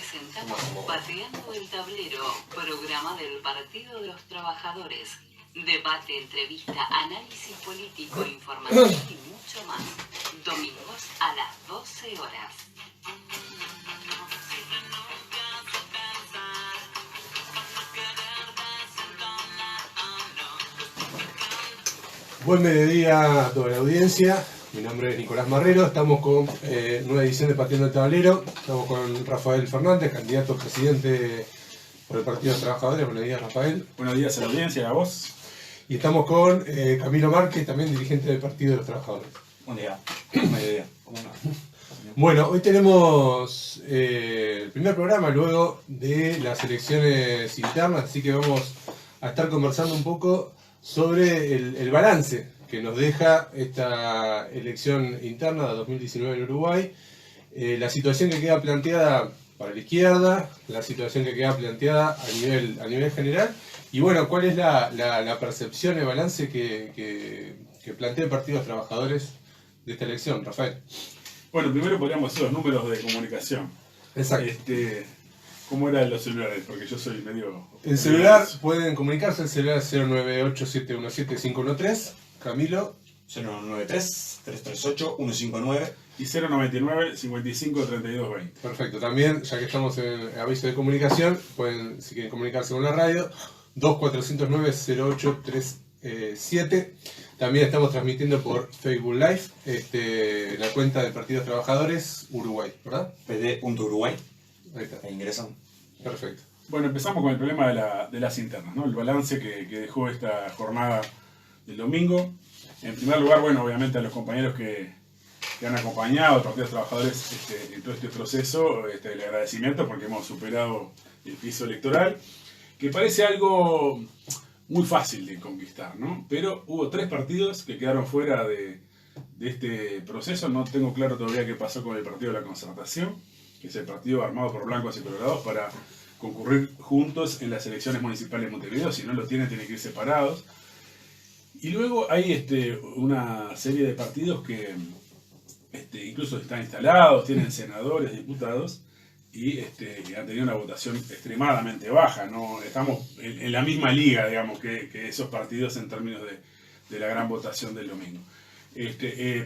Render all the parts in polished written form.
presentamos Pateando el Tablero, programa del Partido de los Trabajadores. Debate, entrevista, análisis político, información y mucho más. Domingos a las 12 horas. Buen mediodía a toda la audiencia. Mi nombre es Nicolás Marrero. Estamos con nueva edición de Pateando el Tablero. Estamos con Rafael Fernández, candidato a presidente por el Partido de los Trabajadores. Buenos días, Rafael. Buenos días a la audiencia, a vos. Y estamos con Camilo Márquez, también dirigente del Partido de los Trabajadores. Buen día. Mediodía. ¿Cómo no? Bueno, hoy tenemos el primer programa luego de las elecciones internas, así que vamos a estar conversando un poco sobre el balance que nos deja esta elección interna de 2019 en Uruguay, la situación que queda planteada para la izquierda, la situación que queda planteada a nivel general, y bueno, cuál es la percepción, el balance que plantea el Partido de los Trabajadores de esta elección, Rafael. Bueno, primero podríamos hacer los números de comunicación. Exacto. ¿Cómo eran los celulares? Porque yo soy medio... El celular, pueden comunicarse, el celular 098-717-513, Camilo. 093-338-159. Y 099-55-32-20. Perfecto, también, ya que estamos en el aviso de comunicación, pueden, si quieren comunicarse con la radio, 2409-0837. También estamos transmitiendo por Facebook Live, la cuenta del Partido de los Trabajadores Uruguay, ¿verdad? pd.uruguay. Ahí está. E ingresan. Perfecto. Bueno, empezamos con el problema de las internas, ¿no? El balance que dejó esta jornada del domingo. En primer lugar, bueno, obviamente a los compañeros que han acompañado al Partido de los Trabajadores en todo este proceso, el agradecimiento porque hemos superado el piso electoral, que parece algo muy fácil de conquistar, ¿no? Pero hubo 3 partidos que quedaron fuera de este proceso. No tengo claro todavía qué pasó con el Partido de la Concertación, que es el partido armado por blancos y colorados para concurrir juntos en las elecciones municipales de Montevideo. Si no lo tienen, tienen que ir separados. Y luego hay una serie de partidos que incluso están instalados, tienen senadores, diputados, y han tenido una votación extremadamente baja, ¿no? Estamos en la misma liga, digamos, que esos partidos en términos de la gran votación del domingo.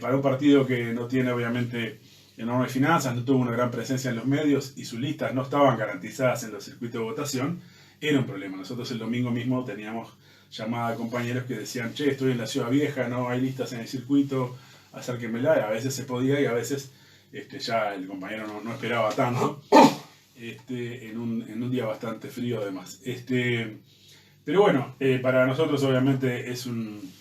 Para un partido que no tiene, obviamente, enormes finanzas, no tuvo una gran presencia en los medios y sus listas no estaban garantizadas en los circuitos de votación, era un problema. Nosotros el domingo mismo teníamos llamada a compañeros que decían, che, estoy en la Ciudad Vieja, no hay listas en el circuito, acérquenmela. Y a veces se podía y a veces ya el compañero no esperaba tanto, en un día bastante frío además. Pero bueno, para nosotros obviamente es un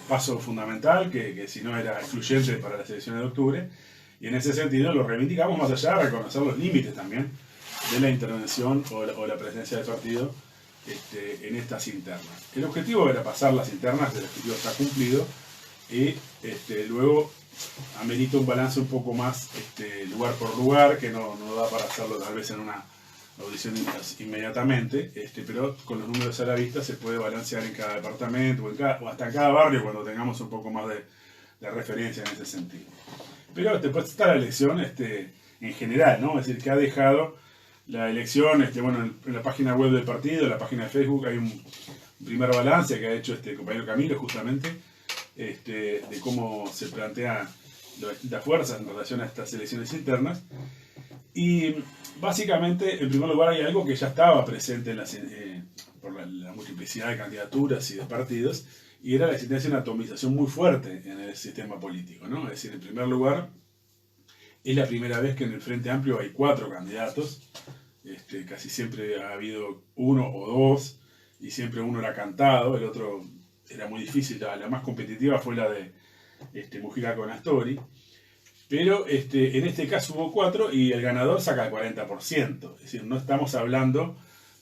paso fundamental, que si no era excluyente para las elecciones de octubre, y en ese sentido lo reivindicamos, más allá de reconocer los límites también de la intervención o la presencia del partido en estas internas. El objetivo era pasar las internas, el objetivo está cumplido, y luego amerita un balance un poco más lugar por lugar, que no da para hacerlo tal vez en una audición inmediatamente, pero con los números a la vista se puede balancear en cada departamento o hasta en cada barrio cuando tengamos un poco más de referencia en ese sentido. Pero después está la elección en general, ¿no? Es decir, que ha dejado la elección, bueno, en la página web del partido, en la página de Facebook hay un primer balance que ha hecho el compañero Camilo justamente, de cómo se plantean las distintas fuerzas en relación a estas elecciones internas. Y básicamente, en primer lugar, hay algo que ya estaba presente por la multiplicidad de candidaturas y de partidos, y era la existencia de una atomización muy fuerte en el sistema político, ¿no? Es decir, en primer lugar, es la primera vez que en el Frente Amplio hay 4 candidatos. Casi siempre ha habido 1 o 2, y siempre uno era cantado, el otro era muy difícil. La más competitiva fue la de Mujica con Astori. Pero en este caso hubo 4 y el ganador saca el 40%. Es decir, no estamos hablando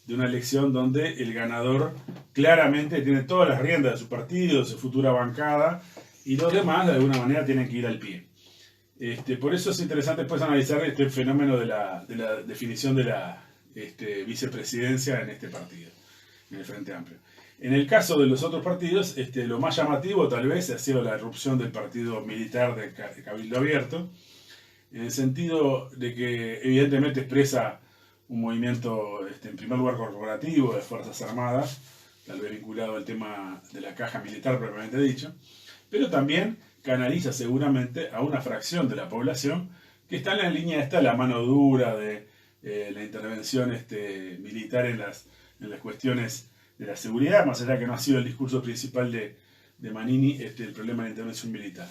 de una elección donde el ganador claramente tiene todas las riendas de su partido, de su futura bancada, y los demás de alguna manera tienen que ir al pie. Por eso es interesante después analizar este fenómeno de la definición de la vicepresidencia en este partido, en el Frente Amplio. En el caso de los otros partidos, lo más llamativo tal vez ha sido la irrupción del partido militar de Cabildo Abierto, en el sentido de que evidentemente expresa un movimiento, en primer lugar, corporativo de Fuerzas Armadas, tal vez vinculado al tema de la caja militar propiamente dicho, pero también canaliza seguramente a una fracción de la población que está en la línea esta, la mano dura de la intervención militar en las cuestiones de la seguridad, más allá que no ha sido el discurso principal de Manini el problema de la intervención militar.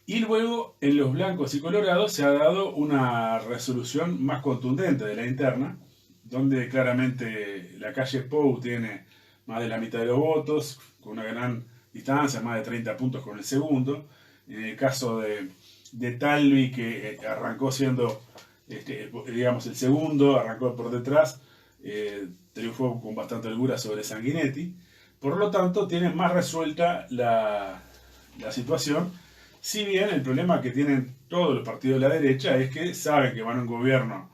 Y luego, en los blancos y colorados, se ha dado una resolución más contundente de la interna, donde claramente la calle Pou tiene más de la mitad de los votos, con una gran distancia, más de 30 puntos con el segundo. En el caso de Talvi, que arrancó siendo, digamos, el segundo, arrancó por detrás, triunfó con bastante holgura sobre Sanguinetti. Por lo tanto, tiene más resuelta la situación. Si bien el problema que tienen todos los partidos de la derecha es que saben que van a un gobierno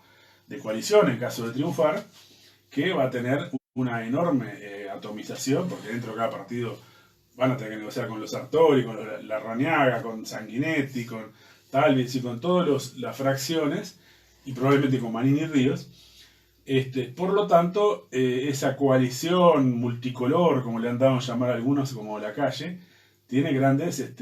de coalición en caso de triunfar, que va a tener una enorme atomización, porque dentro de cada partido van a tener que negociar con los Sartori, con Larrañaga, con Sanguinetti, con Talvez y con todas las fracciones, y probablemente con Manini y Ríos. Por lo tanto, esa coalición multicolor, como le han dado a llamar a algunos, como la calle, tiene grandes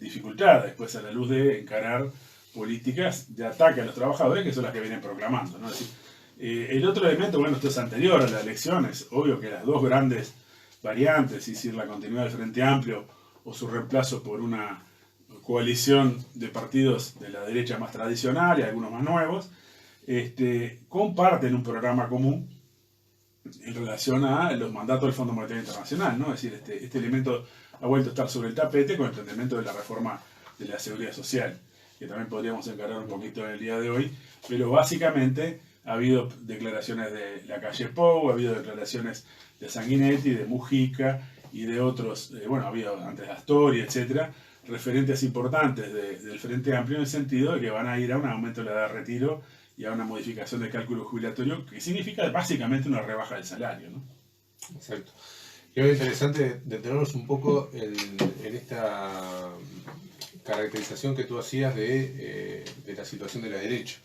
dificultades después a la luz de encarar políticas de ataque a los trabajadores, que son las que vienen proclamando, ¿no? Es decir, el otro elemento, bueno, esto es anterior a las elecciones, obvio que las dos grandes variantes, es decir, la continuidad del Frente Amplio o su reemplazo por una coalición de partidos de la derecha más tradicional y algunos más nuevos, comparten un programa común en relación a los mandatos del Fondo Monetario Internacional, ¿no? Es decir, este elemento ha vuelto a estar sobre el tapete con el planteamiento de la reforma de la seguridad social, que también podríamos encarar un poquito en el día de hoy, pero básicamente ha habido declaraciones de la calle Pou, ha habido declaraciones de Sanguinetti, de Mujica y de otros, bueno, ha habido antes de Astori, etcétera, referentes importantes del Frente Amplio en el sentido de que van a ir a un aumento de la edad de retiro y a una modificación del cálculo jubilatorio, que significa básicamente una rebaja del salario, ¿no? Exacto. Creo que es interesante detenernos un poco en esta caracterización que tú hacías de la situación de la derecha.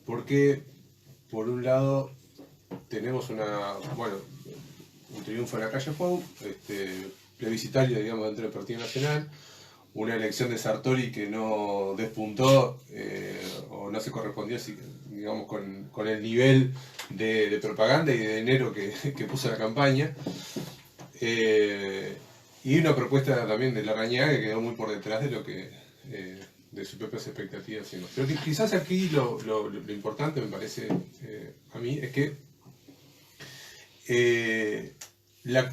Porque, por un lado, tenemos un triunfo en la calle Pou, plebiscitario, digamos, dentro del Partido Nacional, una elección de Sartori que no despuntó o no se correspondió, digamos, con el nivel de propaganda y de dinero que puso la campaña, y una propuesta también de Larrañaga que quedó muy por detrás de lo que de sus propias expectativas. Pero que quizás aquí lo importante, me parece a mí, es que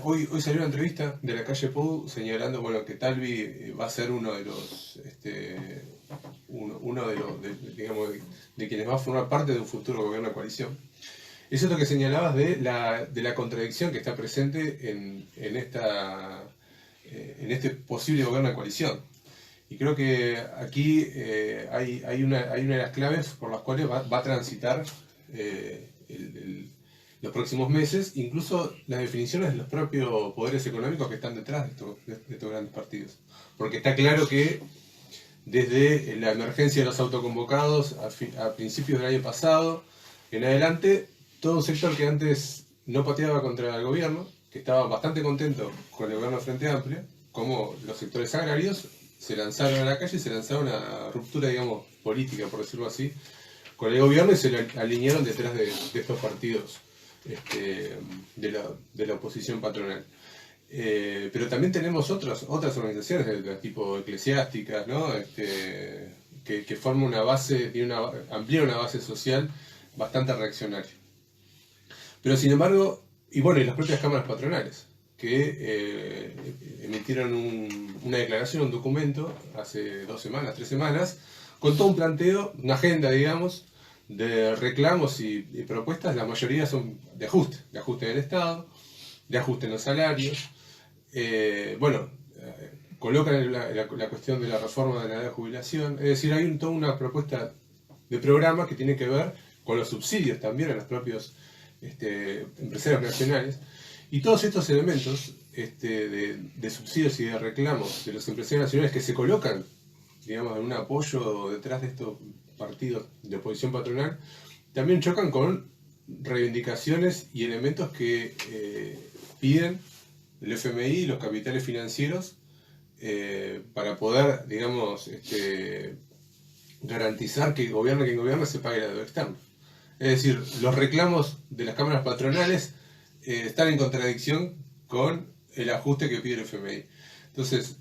hoy salió una entrevista de la calle Pou señalando, bueno, que Talvi va a ser uno de los digamos, de quienes va a formar parte de un futuro gobierno de coalición. Eso es lo que señalabas de la contradicción que está presente en este posible gobierno de coalición. Y creo que aquí hay una de las claves por las cuales va a transitar los próximos meses, incluso las definiciones de los propios poderes económicos que están detrás de estos grandes partidos. Porque está claro que desde la emergencia de los autoconvocados a principios del año pasado en adelante, todo un sector que antes no pateaba contra el gobierno, que estaba bastante contento con el gobierno Frente Amplio, como los sectores agrarios, se lanzaron a la calle y se lanzaron a ruptura, digamos, política, por decirlo así, con el gobierno y se alinearon detrás de estos partidos de la oposición patronal. Pero también tenemos otras organizaciones de tipo eclesiásticas, ¿no? Que forman una base, amplían una base social bastante reaccionaria. Pero sin embargo, y las propias cámaras patronales, que emitieron una declaración, un documento, hace 2 semanas, 3 semanas, con todo un planteo, una agenda, digamos, de reclamos y propuestas. La mayoría son de ajuste del Estado, de ajuste en los salarios. Colocan la cuestión de la reforma de la edad de jubilación. Es decir, hay toda una propuesta de programa que tiene que ver con los subsidios también a los propios empresarios nacionales. Y todos estos elementos de subsidios y de reclamos de los empresarios nacionales que se colocan, digamos, en un apoyo detrás de estos partidos de oposición patronal, también chocan con reivindicaciones y elementos que piden el FMI y los capitales financieros para poder, digamos, garantizar que gobierne quien gobierna se pague la deuda externa. Es decir, los reclamos de las cámaras patronales están en contradicción con el ajuste que pide el FMI. Entonces,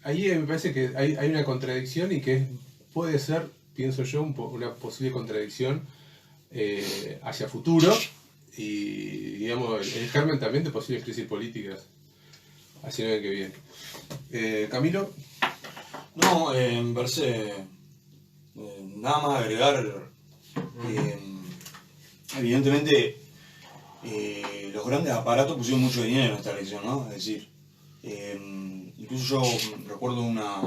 ahí me parece que hay una contradicción y que puede ser, pienso yo, una posible contradicción hacia futuro y, digamos, el germen también de posibles crisis políticas hacia el año que viene. Camilo. No, me parece nada más agregar. Evidentemente, los grandes aparatos pusieron mucho dinero en esta elección, ¿no? Es decir, incluso yo recuerdo una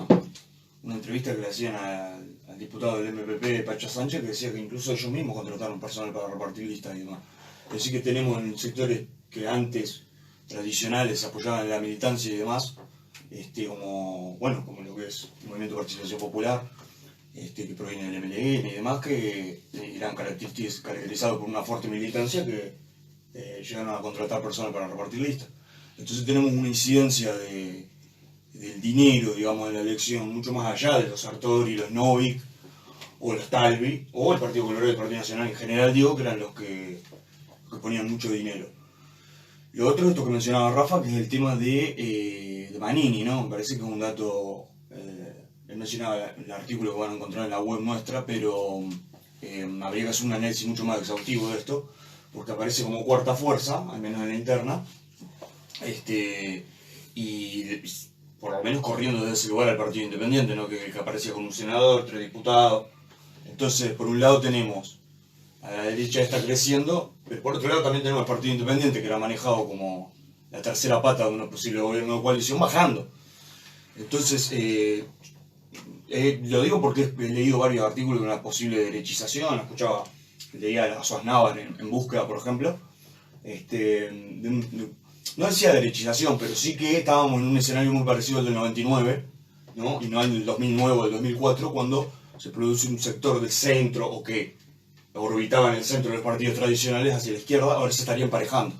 entrevista que le hacían al diputado del MPP, Pacha Sánchez, que decía que incluso ellos mismos contrataron personal para repartir listas y demás. Es decir, que tenemos en sectores que antes tradicionales apoyaban la militancia y demás, como lo que es el Movimiento de Participación Popular, que proviene del MLN y demás, que eran caracterizados por una fuerte militancia que llegaron a contratar personas para repartir listas. Entonces tenemos una incidencia del dinero, digamos, en la elección, mucho más allá de los Sartori, los Novik, o los Talvi, o el Partido Colorado y el Partido Nacional en general, digo, que eran los que ponían mucho dinero. Lo otro, esto que mencionaba Rafa, que es el tema de Manini, ¿no? Me parece que es un dato, él mencionaba el artículo que van a encontrar en la web nuestra, pero habría que hacer un análisis mucho más exhaustivo de esto, porque aparece como cuarta fuerza, al menos en la interna, y por lo menos corriendo desde ese lugar al Partido Independiente, ¿no? que aparecía con un senador, 3 diputados. Entonces, por un lado tenemos a la derecha está creciendo, pero por otro lado también tenemos al Partido Independiente, que era manejado como la tercera pata de un posible gobierno de coalición, bajando. Entonces, lo digo porque he leído varios artículos de una posible derechización, leía a Soasnávar en Búsqueda, por ejemplo, no decía derechización, pero sí que estábamos en un escenario muy parecido al del 99, ¿no? Y no al del 2009 o del 2004, cuando se produce un sector del centro o que orbitaba en el centro de los partidos tradicionales hacia la izquierda, ahora se estaría emparejando.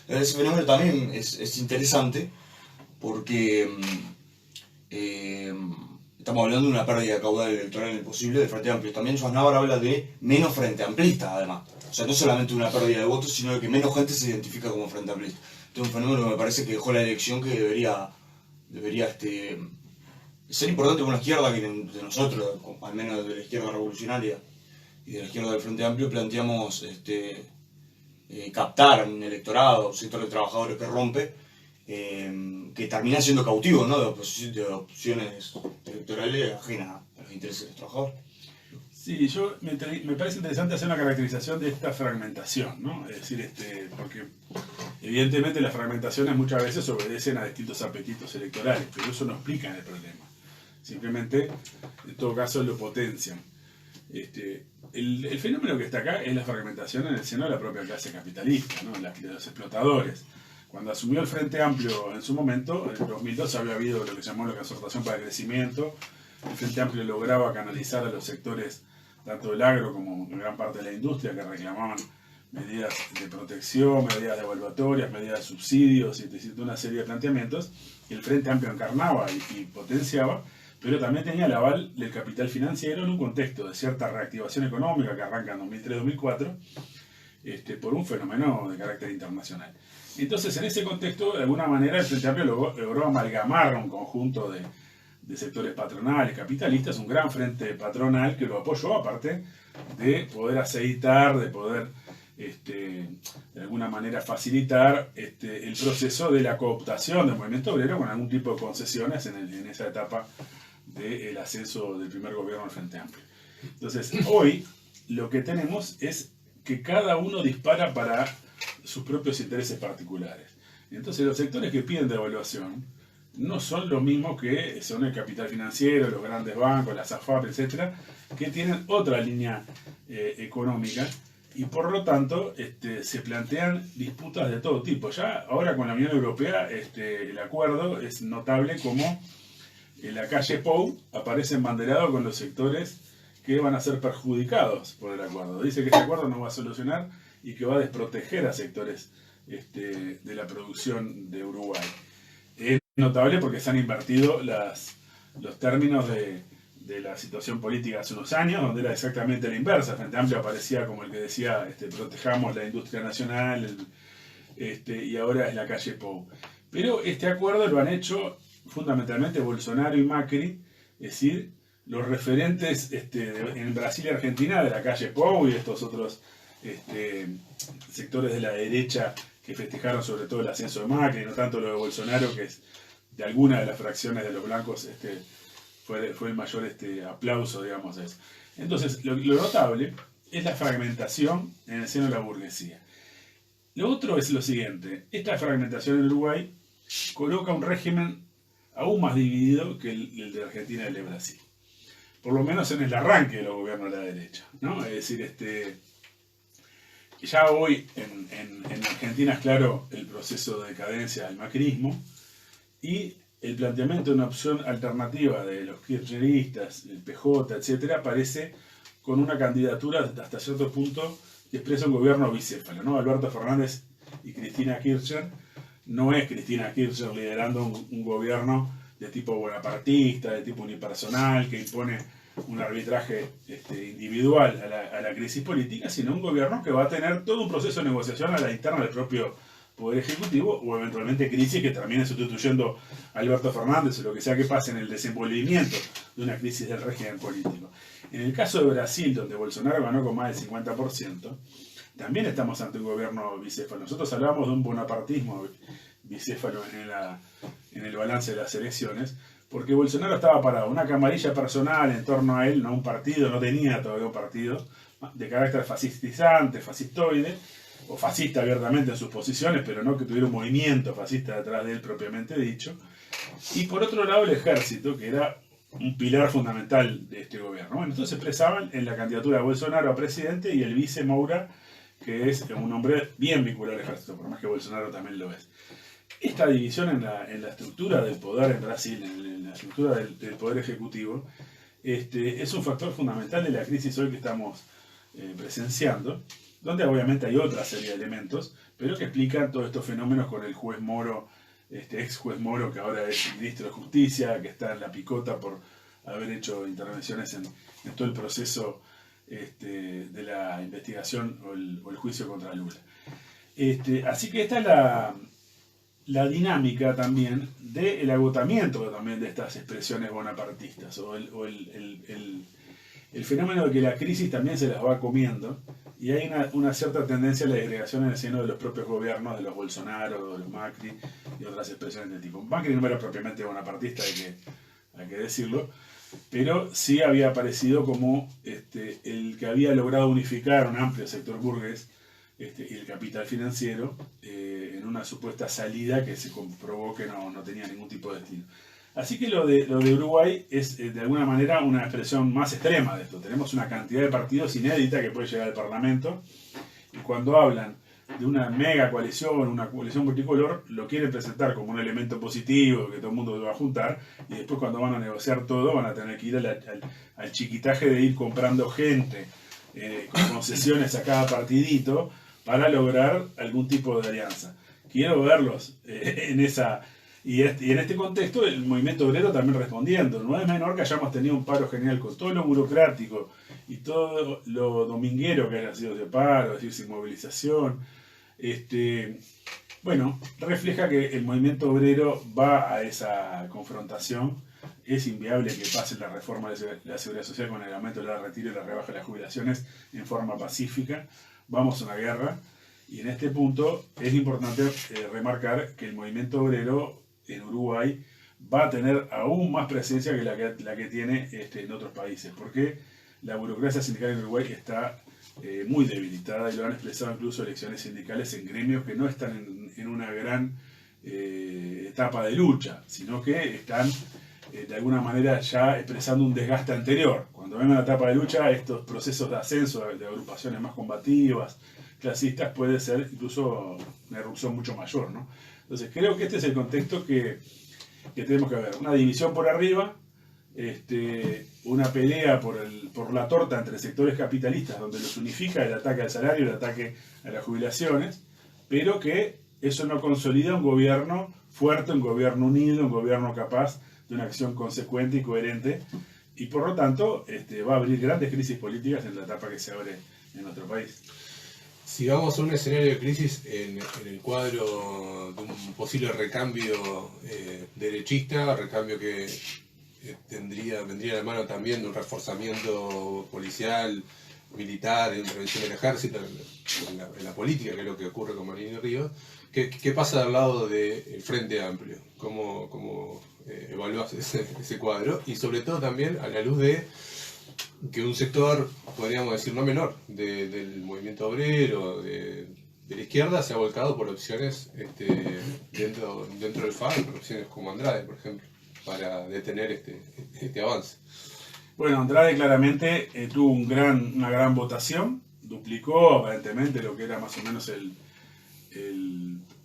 Ese fenómeno también es interesante porque estamos hablando de una pérdida de caudal electoral imposible del Frente Amplio. También Soasnávar habla de menos Frente Amplista, además. O sea, no solamente una pérdida de votos, sino de que menos gente se identifica como Frente Amplista. Este es un fenómeno que me parece que dejó la elección que debería ser importante para una izquierda que de nosotros, al menos de la izquierda revolucionaria y de la izquierda del Frente Amplio, planteamos captar un electorado, un sector de trabajadores que rompe, que termina siendo cautivo, ¿no? de opciones electorales ajenas a los intereses de los trabajadores. Sí, me parece interesante hacer una caracterización de esta fragmentación, ¿no? Es decir, porque evidentemente las fragmentaciones muchas veces obedecen a distintos apetitos electorales, pero eso no explica el problema. Simplemente, en todo caso, lo potencian. El fenómeno que está acá es la fragmentación en el seno de la propia clase capitalista, ¿no? De los explotadores. Cuando asumió el Frente Amplio en su momento, en 2002 había habido lo que se llamó la concertación para el crecimiento. El Frente Amplio lograba canalizar a los sectores, tanto del agro como gran parte de la industria, que reclamaban medidas de protección, medidas devaluatorias, medidas de subsidios y una serie de planteamientos. Y el Frente Amplio encarnaba y potenciaba, pero también tenía el aval del capital financiero en un contexto de cierta reactivación económica que arranca en 2003-2004 por un fenómeno de carácter internacional. Entonces, en ese contexto, de alguna manera, el Frente Amplio logró amalgamar un conjunto de sectores patronales, capitalistas, un gran frente patronal que lo apoyó, aparte de poder aceitar, de poder de alguna manera facilitar el proceso de la cooptación del movimiento obrero con algún tipo de concesiones en esa etapa del ascenso del primer gobierno del Frente Amplio. Entonces, hoy lo que tenemos es que cada uno dispara para sus propios intereses particulares. Entonces, los sectores que piden devaluación no son lo mismo que son el capital financiero, los grandes bancos, las AFAP, etcétera, que tienen otra línea económica y por lo tanto se plantean disputas de todo tipo. Ya ahora con la Unión Europea el acuerdo es notable como en la calle Pou aparece embanderado con los sectores que van a ser perjudicados por el acuerdo. Dice que este acuerdo no va a solucionar y que va a desproteger a sectores de la producción de Uruguay. Es notable porque se han invertido los términos de la situación política hace unos años, donde era exactamente la inversa. Frente Amplio aparecía como el que decía protejamos la industria nacional, y ahora es la calle Pou. Pero este acuerdo lo han hecho fundamentalmente Bolsonaro y Macri, es decir, los referentes en Brasil y Argentina de la calle Pou y estos otros sectores de la derecha que festejaron sobre todo el ascenso de Macri, no tanto lo de Bolsonaro, que es de alguna de las fracciones de los blancos fue el mayor aplauso, digamos, a eso. Entonces, lo notable es la fragmentación en el seno de la burguesía. Lo otro es lo siguiente: esta fragmentación en Uruguay coloca un régimen aún más dividido que el de Argentina y el de Brasil. Por lo menos en el arranque de los gobiernos de la derecha, ¿no? Es decir, ya hoy en Argentina es claro el proceso de decadencia del macrismo y el planteamiento de una opción alternativa de los kirchneristas, el PJ, etcétera, aparece con una candidatura hasta cierto punto que expresa un gobierno bicéfalo, ¿no? Alberto Fernández y Cristina Kirchner. No es Cristina Kirchner liderando un gobierno de tipo bonapartista, de tipo unipersonal, que impone un arbitraje individual a la crisis política, sino un gobierno que va a tener todo un proceso de negociación a la interna del propio Poder Ejecutivo, o eventualmente crisis que termine sustituyendo a Alberto Fernández, o lo que sea que pase en el desenvolvimiento de una crisis del régimen político. En el caso de Brasil, donde Bolsonaro ganó con más del 50%, también estamos ante un gobierno bicéfalo. Nosotros hablamos de un bonapartismo bicéfalo en el balance de las elecciones, porque Bolsonaro estaba parado, una camarilla personal en torno a él, no un partido, no tenía todavía un partido, de carácter fascistizante, fascistoide, o fascista abiertamente en sus posiciones, pero no que tuviera un movimiento fascista detrás de él propiamente dicho. Y por otro lado el ejército, que era un pilar fundamental de este gobierno. Bueno, entonces se expresaban en la candidatura de Bolsonaro a presidente y el vice Moura, que es un hombre bien vinculado al ejército, por más que Bolsonaro también lo es. Esta división en la estructura del poder en Brasil, en la estructura del poder ejecutivo, es un factor fundamental de la crisis hoy que estamos presenciando, donde obviamente hay otra serie de elementos, pero que explican todos estos fenómenos con el juez Moro, ex juez Moro, que ahora es ministro de Justicia, que está en la picota por haber hecho intervenciones en todo el proceso de la investigación o el juicio contra Lula. Así que esta es la dinámica también del agotamiento también de estas expresiones bonapartistas, o el fenómeno de que la crisis también se las va comiendo, y hay una cierta tendencia a la desagregación en el seno de los propios gobiernos, de los Bolsonaro, de los Macri y otras expresiones del tipo. Macri no era propiamente bonapartista, hay que decirlo, pero sí había aparecido como el que había logrado unificar un amplio sector burgués y el capital financiero en una supuesta salida que se comprobó que no tenía ningún tipo de destino. Así que lo de Uruguay es de alguna manera una expresión más extrema de esto. Tenemos una cantidad de partidos inédita que puede llegar al Parlamento, y cuando hablan de una mega coalición, una coalición multicolor, lo quieren presentar como un elemento positivo que todo el mundo va a juntar, y después cuando van a negociar todo van a tener que ir al chiquitaje de ir comprando gente con concesiones a cada partidito para lograr algún tipo de alianza. Quiero verlos en esa... Y en este contexto el movimiento obrero también respondiendo. No es menor que hayamos tenido un paro general con todo lo burocrático y todo lo dominguero que haya sido ese paro, es decir, sin movilización. Bueno, refleja que el movimiento obrero va a esa confrontación. Es inviable que pase la reforma de la seguridad social con el aumento de la retiro y la rebaja de las jubilaciones en forma pacífica. Vamos a una guerra. Y en este punto es importante remarcar que el movimiento obrero en Uruguay va a tener aún más presencia que la que tiene en otros países, porque la burocracia sindical en Uruguay está muy debilitada, y lo han expresado incluso elecciones sindicales en gremios que no están en una gran etapa de lucha, sino que están de alguna manera ya expresando un desgaste anterior. Cuando ven una etapa de lucha, estos procesos de ascenso de agrupaciones más combativas, clasistas, puede ser incluso una erupción mucho mayor, ¿no? Entonces creo que este es el contexto que tenemos que ver. Una división por arriba, una pelea por la torta entre sectores capitalistas, donde los unifica el ataque al salario, el ataque a las jubilaciones, pero que eso no consolida un gobierno fuerte, un gobierno unido, un gobierno capaz de una acción consecuente y coherente, y por lo tanto va a abrir grandes crisis políticas en la etapa que se abre en nuestro país. Si vamos a un escenario de crisis en el cuadro de un posible recambio derechista, recambio que vendría de la mano también de un reforzamiento policial, militar, de intervención del ejército en la política, que es lo que ocurre con Marín y Ríos, ¿qué pasa del lado del Frente Amplio? ¿Cómo evaluás ese cuadro? Y sobre todo también a la luz de que un sector, podríamos decir, no menor, del movimiento obrero, de la izquierda, se ha volcado por opciones dentro del FAR, por opciones como Andrade, por ejemplo, para detener este avance. Bueno, Andrade claramente tuvo una gran votación, duplicó aparentemente lo que era más o menos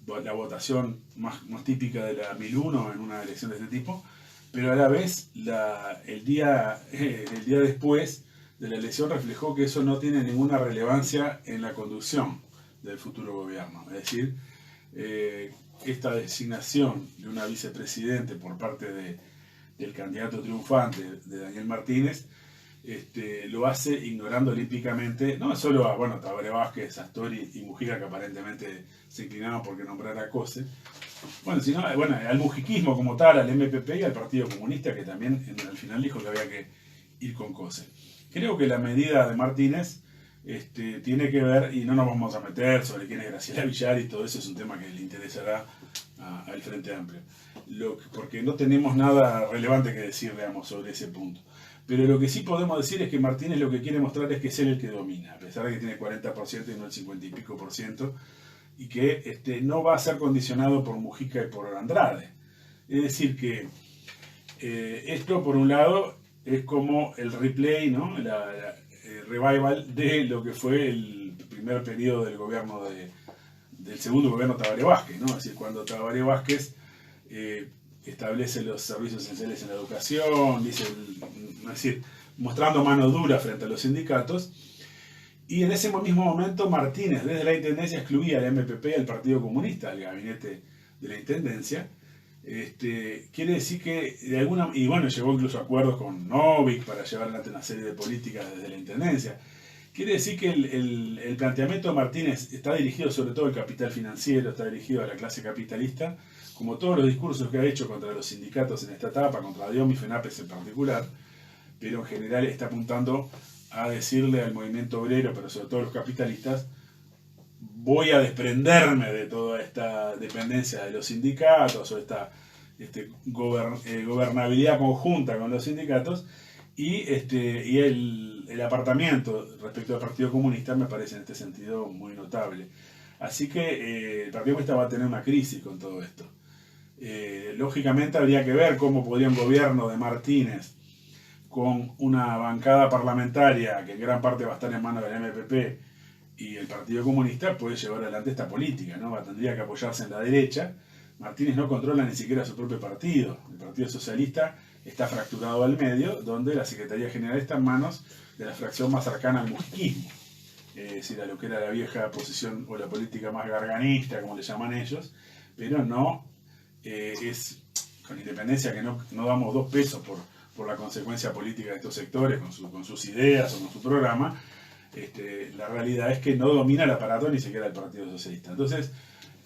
la votación más típica de la 1001 en una elección de este tipo, pero a la vez el día después de la elección reflejó que eso no tiene ninguna relevancia en la conducción del futuro gobierno. Es decir, esta designación de una vicepresidente por parte del candidato triunfante, de Daniel Martínez, lo hace ignorando olímpicamente, no solo a Tabaré Vázquez, Astori y Mujica, que aparentemente se inclinaban porque nombrara a Cose, sino al mujiquismo como tal, al MPP y al Partido Comunista, que también al final dijo que había que ir con Cose. Creo que la medida de Martínez tiene que ver, y no nos vamos a meter sobre quién es Graciela Villar y todo eso, es un tema que le interesará al Frente Amplio, porque no tenemos nada relevante que decir, digamos, sobre ese punto. Pero lo que sí podemos decir es que Martínez lo que quiere mostrar es que es él el que domina, a pesar de que tiene 40% y no el 50 y pico por ciento, y que no va a ser condicionado por Mujica y por Andrade. Es decir que esto, por un lado, es como el replay, ¿no? el revival de lo que fue el primer periodo del gobierno del segundo gobierno Tabaré Vázquez, ¿no? Es decir, cuando Tabaré Vázquez establece los servicios esenciales en la educación, mostrando mano dura frente a los sindicatos, y en ese mismo momento Martínez desde la Intendencia excluía al MPP y al Partido Comunista, al gabinete de la Intendencia. Quiere decir que llegó incluso a acuerdos con Novik para llevar adelante una serie de políticas desde la Intendencia. Quiere decir que el planteamiento de Martínez está dirigido sobre todo al capital financiero, está dirigido a la clase capitalista, como todos los discursos que ha hecho contra los sindicatos en esta etapa, contra Diom y FENAPES en particular, pero en general está apuntando a decirle al movimiento obrero, pero sobre todo a los capitalistas, voy a desprenderme de toda esta dependencia de los sindicatos o esta gobernabilidad conjunta con los sindicatos, y el apartamiento respecto al Partido Comunista me parece en este sentido muy notable. Así que el Partido Comunista va a tener una crisis con todo esto. Lógicamente habría que ver cómo podría un gobierno de Martínez, con una bancada parlamentaria que en gran parte va a estar en manos del MPP y el Partido Comunista, puede llevar adelante esta política, ¿no? Tendría que apoyarse en la derecha. Martínez no controla ni siquiera su propio partido. El Partido Socialista está fracturado al medio, donde la Secretaría General está en manos de la fracción más cercana al mujiquismo, es decir, a lo que era la vieja posición o la política más garganista, como le llaman ellos, pero no es con independencia que no damos 2 pesos por la consecuencia política de estos sectores, con sus ideas o con su programa. La realidad es que no domina el aparato ni siquiera el Partido Socialista. Entonces,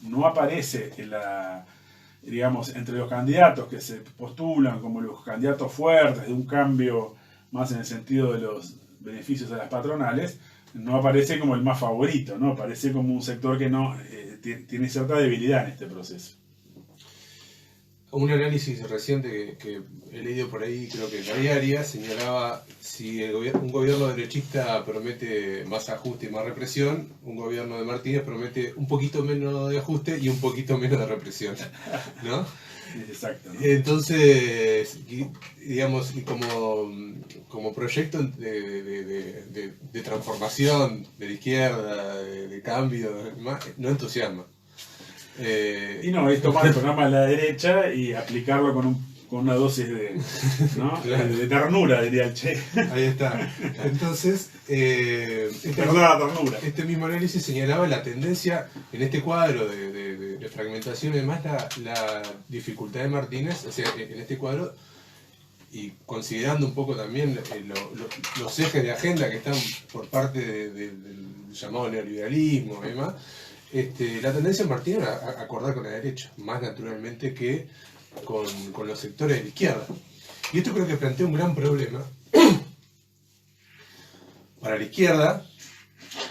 no aparece entre los candidatos que se postulan como los candidatos fuertes de un cambio más en el sentido de los beneficios a las patronales, no aparece como el más favorito, ¿no? Aparece como un sector que no tiene cierta debilidad en este proceso. Un análisis reciente que he leído por ahí, creo que en la diaria, señalaba si un gobierno derechista promete más ajuste y más represión, un gobierno de Martínez promete un poquito menos de ajuste y un poquito menos de represión, ¿no? Exacto, ¿no? Entonces, digamos, y como proyecto de transformación de la izquierda, de cambio, no entusiasma. Y no, es tomar el programa de la derecha y aplicarlo con con una dosis de, ¿no? de ternura, diría el Che. Ahí está. Entonces, Verdad, ternura. este mismo análisis señalaba la tendencia en este cuadro de fragmentación y demás, la dificultad de Martínez, o sea, en este cuadro, y considerando un poco también los ejes de agenda que están por parte del llamado neoliberalismo y demás, la tendencia de Martínez a acordar con la derecha, más naturalmente que con los sectores de la izquierda. Y esto creo que plantea un gran problema para la izquierda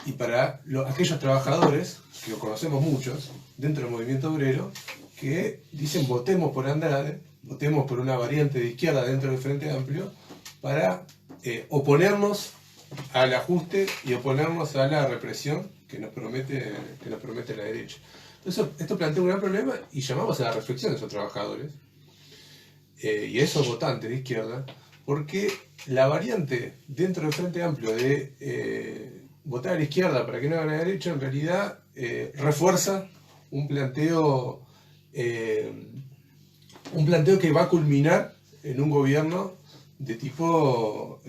y para aquellos trabajadores, que conocemos muchos, dentro del movimiento obrero, que dicen votemos por Andrade, votemos por una variante de izquierda dentro del Frente Amplio, para oponernos al ajuste y oponernos a la represión que nos promete la derecha. Entonces, esto plantea un gran problema y llamamos a la reflexión de esos trabajadores y a esos votantes de izquierda, porque la variante dentro del Frente Amplio de votar a la izquierda para que no haga la derecha, en realidad refuerza un planteo que va a culminar en un gobierno de tipo,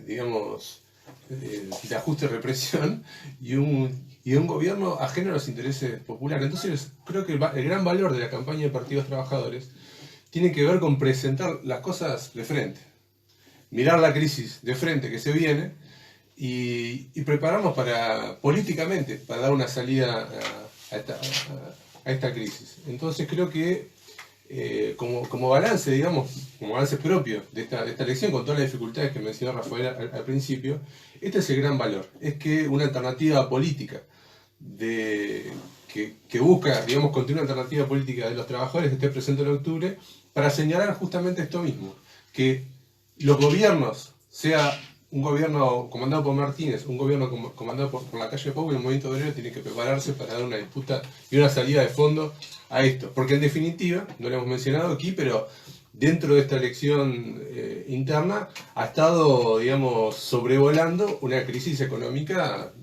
digamos, de ajuste y represión y un gobierno ajeno a los intereses populares. Entonces creo que el gran valor de la campaña de partidos trabajadores tiene que ver con presentar las cosas de frente, mirar la crisis de frente que se viene y prepararnos políticamente para dar una salida a esta crisis. Entonces creo que como balance, digamos, como balance propio de esta elección, con todas las dificultades que mencionó Rafael al principio, este es el gran valor, es que una alternativa política que busca, digamos, continuar una alternativa política de los trabajadores esté presente en octubre para señalar justamente esto mismo, que los gobiernos, sea un gobierno comandado por Martínez, un gobierno comandado por la calle Pou, y el movimiento obrero tiene que prepararse para dar una disputa y una salida de fondo a esto. Porque en definitiva, no lo hemos mencionado aquí, pero dentro de esta elección interna ha estado, digamos, sobrevolando una crisis económica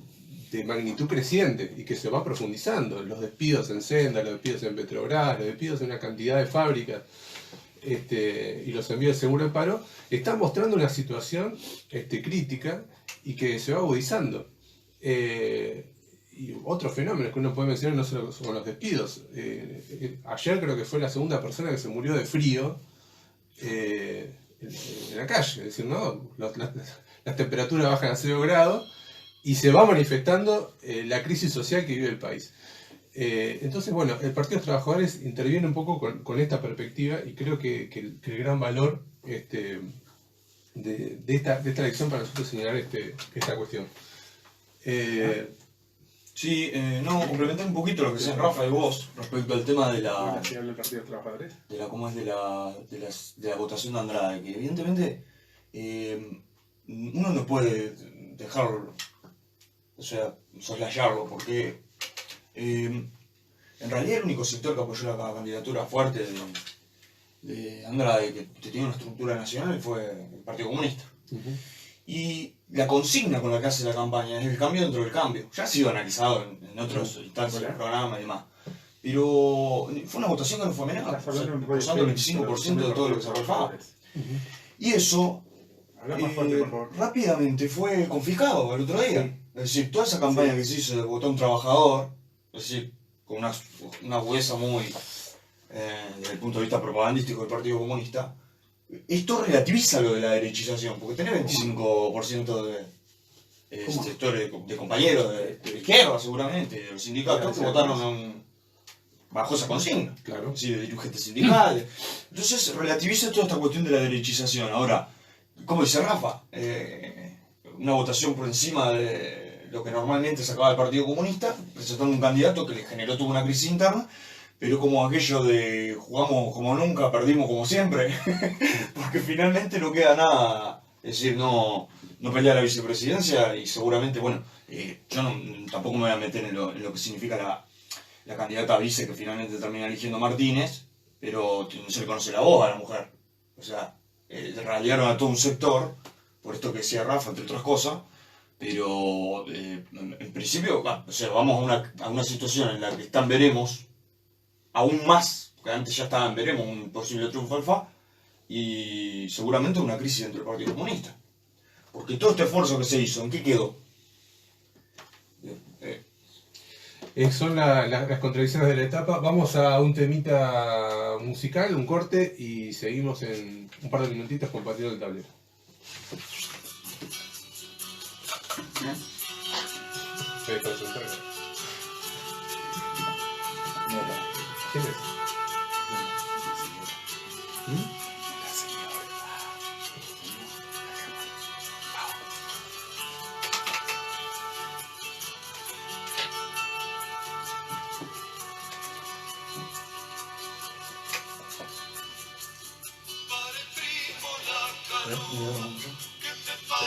de magnitud creciente y que se va profundizando. Los despidos en Senda, los despidos en Petrobras, los despidos en una cantidad de fábricas, y los envíos de seguro de paro, están mostrando una situación crítica y que se va agudizando. Y otros fenómenos que uno puede mencionar no solo son los despidos. Ayer creo que fue la segunda persona que se murió de frío en la calle. Es decir, ¿no? Las temperaturas bajan a 0 grados y se va manifestando la crisis social que vive el país. Entonces, bueno, el Partido de los Trabajadores interviene un poco con esta perspectiva y creo que el gran valor de esta elección para nosotros señalar esta cuestión. Sí, complementar un poquito lo que decían Rafa y vos respecto al tema de la votación de Andrade, que evidentemente uno no puede dejarlo, o sea, soslayarlo, porque en realidad el único sector que apoyó la candidatura fuerte de Andrade, que tenía una estructura nacional, fue el Partido Comunista. Y la consigna con la que hace la campaña es el cambio dentro del cambio. Ya ha sido analizado en otras instancias del programa y demás. Pero fue una votación que no fue menor, usando el 25% de todo lo que se arrojaba. Y eso rápidamente fue confiscado el otro día. Es decir, toda esa campaña que se hizo de votón trabajador, es decir, con una agudeza muy, desde el punto de vista propagandístico del Partido Comunista, esto relativiza lo de la derechización, porque tenés 25% de sectores de compañeros de la izquierda, seguramente, de los sindicatos, que votaron bajo esa consigna, Claro. ¿sí? De dirigentes sindicales. Entonces relativiza toda esta cuestión de la derechización. Ahora, como dice Rafa, una votación por encima de lo que normalmente sacaba el Partido Comunista, presentando un candidato que le generó toda una crisis interna, pero como aquello de jugamos como nunca, perdimos como siempre, porque finalmente no queda nada, es decir, no pelea la vicepresidencia y seguramente, bueno, yo tampoco me voy a meter en lo que significa la candidata a vice que finalmente termina eligiendo Martínez, pero no se le conoce la voz a la mujer. O sea, ralearon a todo un sector, por esto que decía Rafa, entre otras cosas, pero en principio, o sea, vamos a una situación en la que están veremos, aún más, porque antes ya estaban veremos un posible triunfo alfa, y seguramente una crisis dentro del Partido Comunista. Porque todo este esfuerzo que se hizo, ¿en qué quedó? Son las contradicciones de la etapa. Vamos a un temita musical, un corte, y seguimos en un par de minutitos con Pateando el Tablero. Sí, para sentarme. ¿Quién es?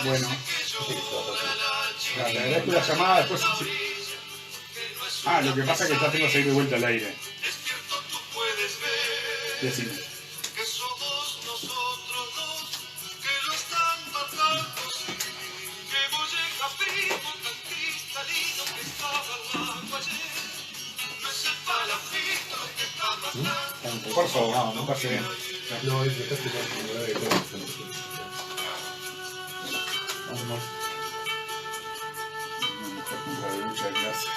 Bueno, la agradezco la llamada, después... Ah, lo que pasa es que ya tengo que seguir de vuelta al aire. Decime. Que somos nosotros dos, que lo están matando, sí. Que molleja primo tan cristalino que estaba al agua ayer. No es el palafito que está matando. Por favor, no pase bien. No, es que está explicando de todo. Muchas gracias.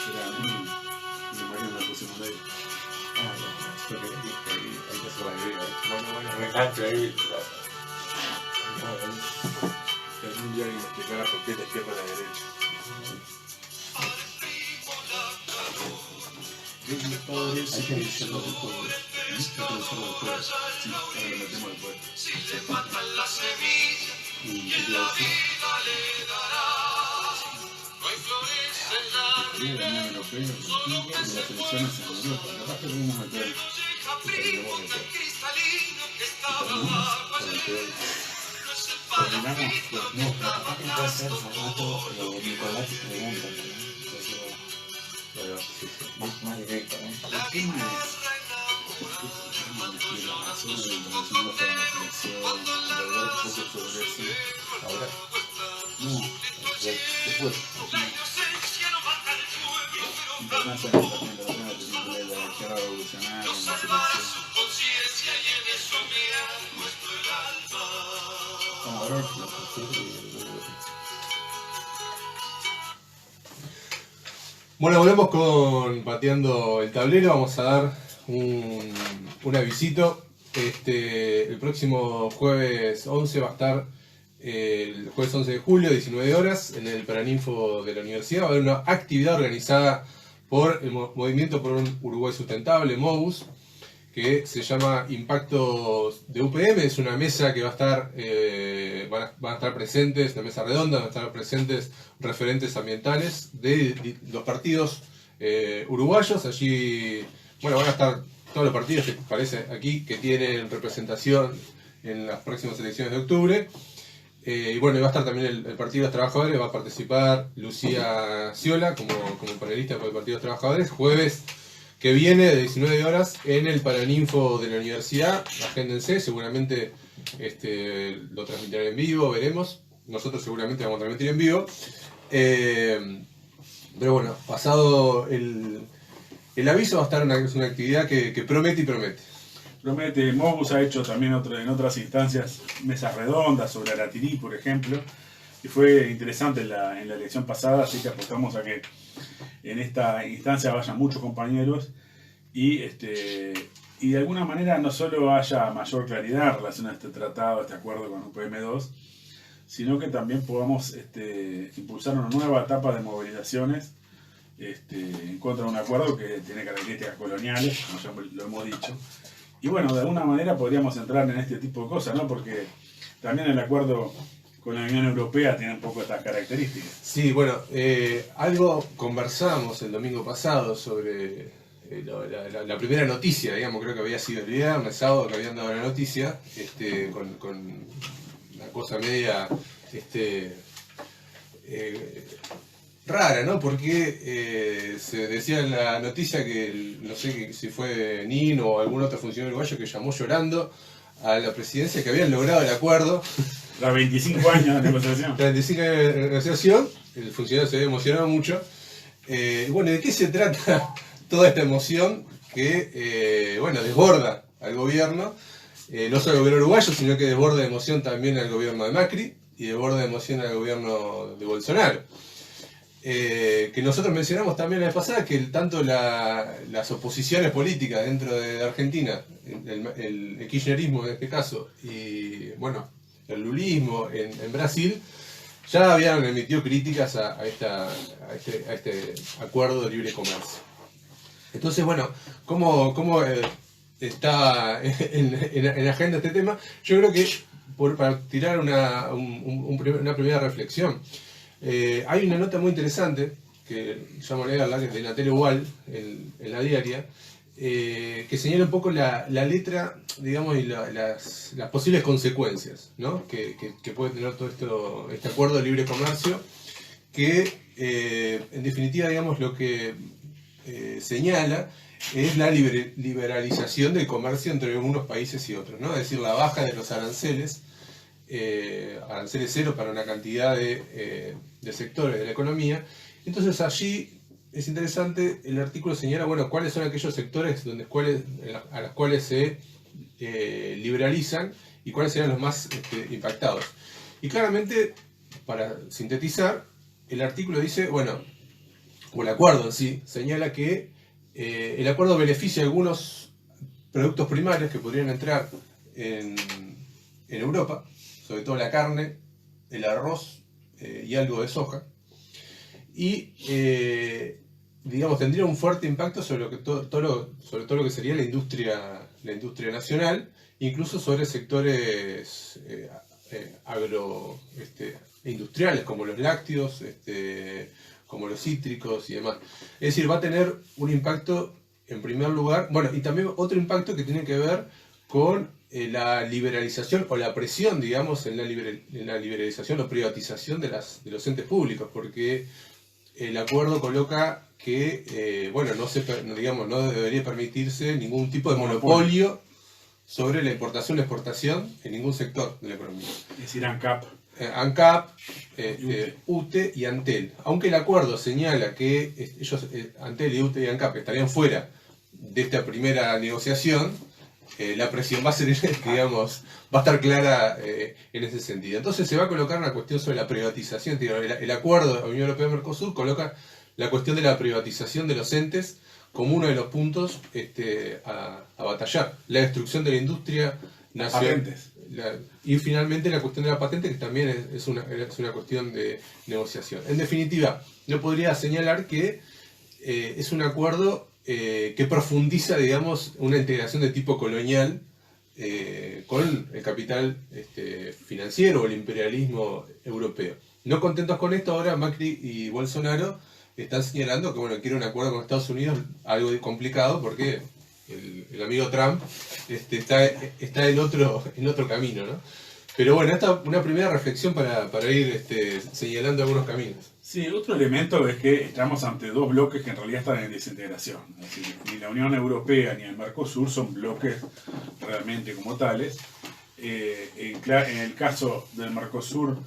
Era a mí, mi marido me pusimos ahí. Hay que hacer la idea. Bueno, Me encanta ahí. que algún día alguien me explicara por qué la izquierda y la derecha. Hay que revisarlo después. Hay que revisarlo después. Sí, ahora lo metemos después. Si le matan la semilla, ¿quién la vida le dará? No hay flores en la La Unión Europea, y las elecciones en Europa. Capaz que podemos meter molleja primo tan cristalino que estaba al agua ayer. No es el palafito que No, está capaz que puede ser formato Nicolás y pregunta también. Más directo, ¿no? la guitarra Ahora. después. la inocencia no mata el pueblo, pero Importancia de la izquierda revolucionaria en la salvará selección. su conciencia y en eso mira nuestro el alma. Ahora. Bueno, volvemos con Pateando el Tablero. Vamos a dar un avisito. El próximo jueves 11 va a estar el jueves 11 de julio, 19 horas, en el Paraninfo de la Universidad. Va a haber una actividad organizada por el Movimiento por un Uruguay Sustentable, MOUS, que se llama Impactos de UPM. Es una mesa que va a estar, van a estar presentes, una mesa redonda, van a estar presentes referentes ambientales de los partidos uruguayos. Allí, bueno, van a estar todos los partidos que parece aquí que tienen representación en las próximas elecciones de octubre. Y bueno, va a estar también el Partido de los Trabajadores, va a participar Lucía Ciola como panelista por el Partido de los Trabajadores, jueves que viene de 19 horas en el Paraninfo de la Universidad. Agéndense, seguramente lo transmitirán en vivo, veremos. Nosotros seguramente vamos a transmitir en vivo. Pero bueno, pasado el aviso, va a estar una actividad que promete y promete. Promete, Mobus ha hecho también en otras instancias mesas redondas sobre Aratirí, por ejemplo, y fue interesante en la elección pasada, así que apostamos a que en esta instancia vayan muchos compañeros y de alguna manera no solo haya mayor claridad en relación a este tratado, a este acuerdo con UPM2, sino que también podamos impulsar una nueva etapa de movilizaciones en contra de un acuerdo que tiene características coloniales, como ya lo hemos dicho. Y bueno, de alguna manera podríamos entrar en este tipo de cosas, ¿no? Porque también el acuerdo con la Unión Europea tiene un poco estas características. Sí, bueno, algo conversamos el domingo pasado sobre la primera noticia, digamos, creo que había sido el viernes, sábado, que habían dado la noticia, con una cosa media rara, ¿no? Porque se decía en la noticia que, no sé si fue Nino o algún otro funcionario uruguayo que llamó llorando a la presidencia que habían logrado el acuerdo. Tras 25 años de negociación. Tras 25 años de negociación, el funcionario se había emocionado mucho. Bueno, ¿de qué se trata toda esta emoción que, bueno, desborda al gobierno, no solo al gobierno uruguayo, sino que desborda de emoción también al gobierno de Macri y desborda de emoción al gobierno de Bolsonaro. Que nosotros mencionamos también la vez pasada que tanto las oposiciones políticas dentro de Argentina, el kirchnerismo en este caso, y bueno, el lulismo en Brasil, ya habían emitido críticas a este acuerdo de libre comercio. Entonces, bueno, ¿cómo está en agenda este tema? Yo creo que, para tirar una primera reflexión, hay una nota muy interesante, que llamo a leerla, que es de Natalia Ubal, en la diaria, que señala un poco la letra, digamos, y las posibles consecuencias, ¿no? que puede tener todo este acuerdo de libre comercio, que en definitiva, digamos, lo que señala es la liberalización del comercio entre algunos países y otros, ¿no? Es decir, la baja de los aranceles, aranceles cero para una cantidad de sectores de la economía. Entonces allí es interesante, el artículo señala, bueno, cuáles son aquellos sectores a los cuales se liberalizan y cuáles serán los más impactados. Y claramente, para sintetizar, el artículo dice, bueno, o el acuerdo en sí, señala que el acuerdo beneficia a algunos productos primarios que podrían entrar en Europa, sobre todo la carne, el arroz y algo de soja, y digamos tendría un fuerte impacto sobre sobre todo lo que sería la industria nacional, incluso sobre sectores industriales como los lácteos, como los cítricos y demás. Es decir, va a tener un impacto en primer lugar, bueno, y también otro impacto que tiene que ver con la liberalización o la presión, digamos, en la liberalización o privatización de los entes públicos, porque el acuerdo coloca que, bueno, no debería permitirse ningún tipo de monopolio sobre la importación o exportación en ningún sector de la economía. Es decir, ANCAP. ANCAP, UTE y Antel. Aunque el acuerdo señala que ellos, Antel y UTE y ANCAP, estarían fuera de esta primera negociación, la presión va a ser, digamos, va a estar clara en ese sentido. Entonces se va a colocar una cuestión sobre la privatización. El acuerdo de la Unión Europea-Mercosur coloca la cuestión de la privatización de los entes como uno de los puntos a batallar. La destrucción de la industria nacional. Patentes. Y finalmente la cuestión de la patente, que también es una cuestión de negociación. En definitiva, yo podría señalar que es un acuerdo que profundiza, digamos, una integración de tipo colonial con el capital financiero o el imperialismo europeo. No contentos con esto, ahora Macri y Bolsonaro están señalando que, bueno, quieren un acuerdo con Estados Unidos, algo complicado porque el amigo Trump está en otro camino, ¿no? Pero bueno, esta es una primera reflexión para ir señalando algunos caminos. Sí, otro elemento es que estamos ante dos bloques que en realidad están en desintegración. Es decir, ni la Unión Europea ni el Mercosur son bloques realmente como tales. En el caso del Mercosur,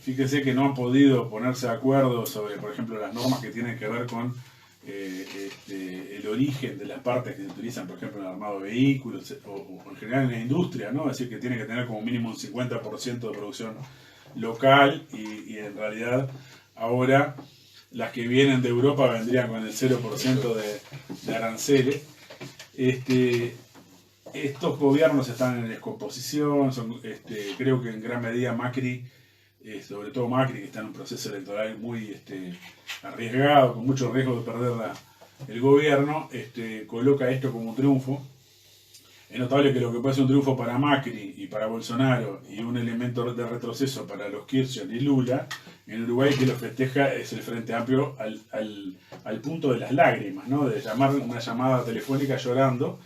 fíjese que no han podido ponerse de acuerdo sobre, por ejemplo, las normas que tienen que ver con el origen de las partes que se utilizan, por ejemplo, en el armado de vehículos o en general en la industria, ¿no? Es decir, que tiene que tener como mínimo un 50% de producción local y en realidad ahora las que vienen de Europa vendrían con el 0% de aranceles. Estos gobiernos están en descomposición, creo que en gran medida Macri, sobre todo Macri, que está en un proceso electoral muy arriesgado, con mucho riesgo de perder el gobierno, coloca esto como un triunfo. Es notable que lo que puede ser un triunfo para Macri y para Bolsonaro y un elemento de retroceso para los Kirchner y Lula, en Uruguay que lo festeja es el Frente Amplio al punto de las lágrimas, ¿no? De llamar una llamada telefónica llorando.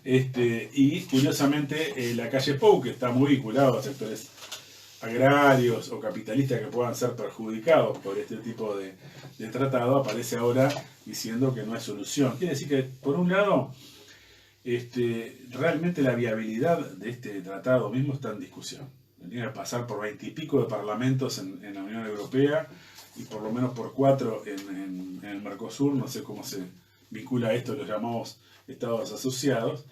Y curiosamente la calle Pou, que está muy vinculado a sectores agrarios o capitalistas que puedan ser perjudicados por este tipo de tratado, aparece ahora diciendo que no hay solución. Quiere decir que, por un lado, realmente la viabilidad de este tratado mismo está en discusión. Tendría que pasar por 20 y pico de parlamentos en la Unión Europea y por lo menos por 4 en el Mercosur. No sé cómo se vincula esto, los llamados estados asociados.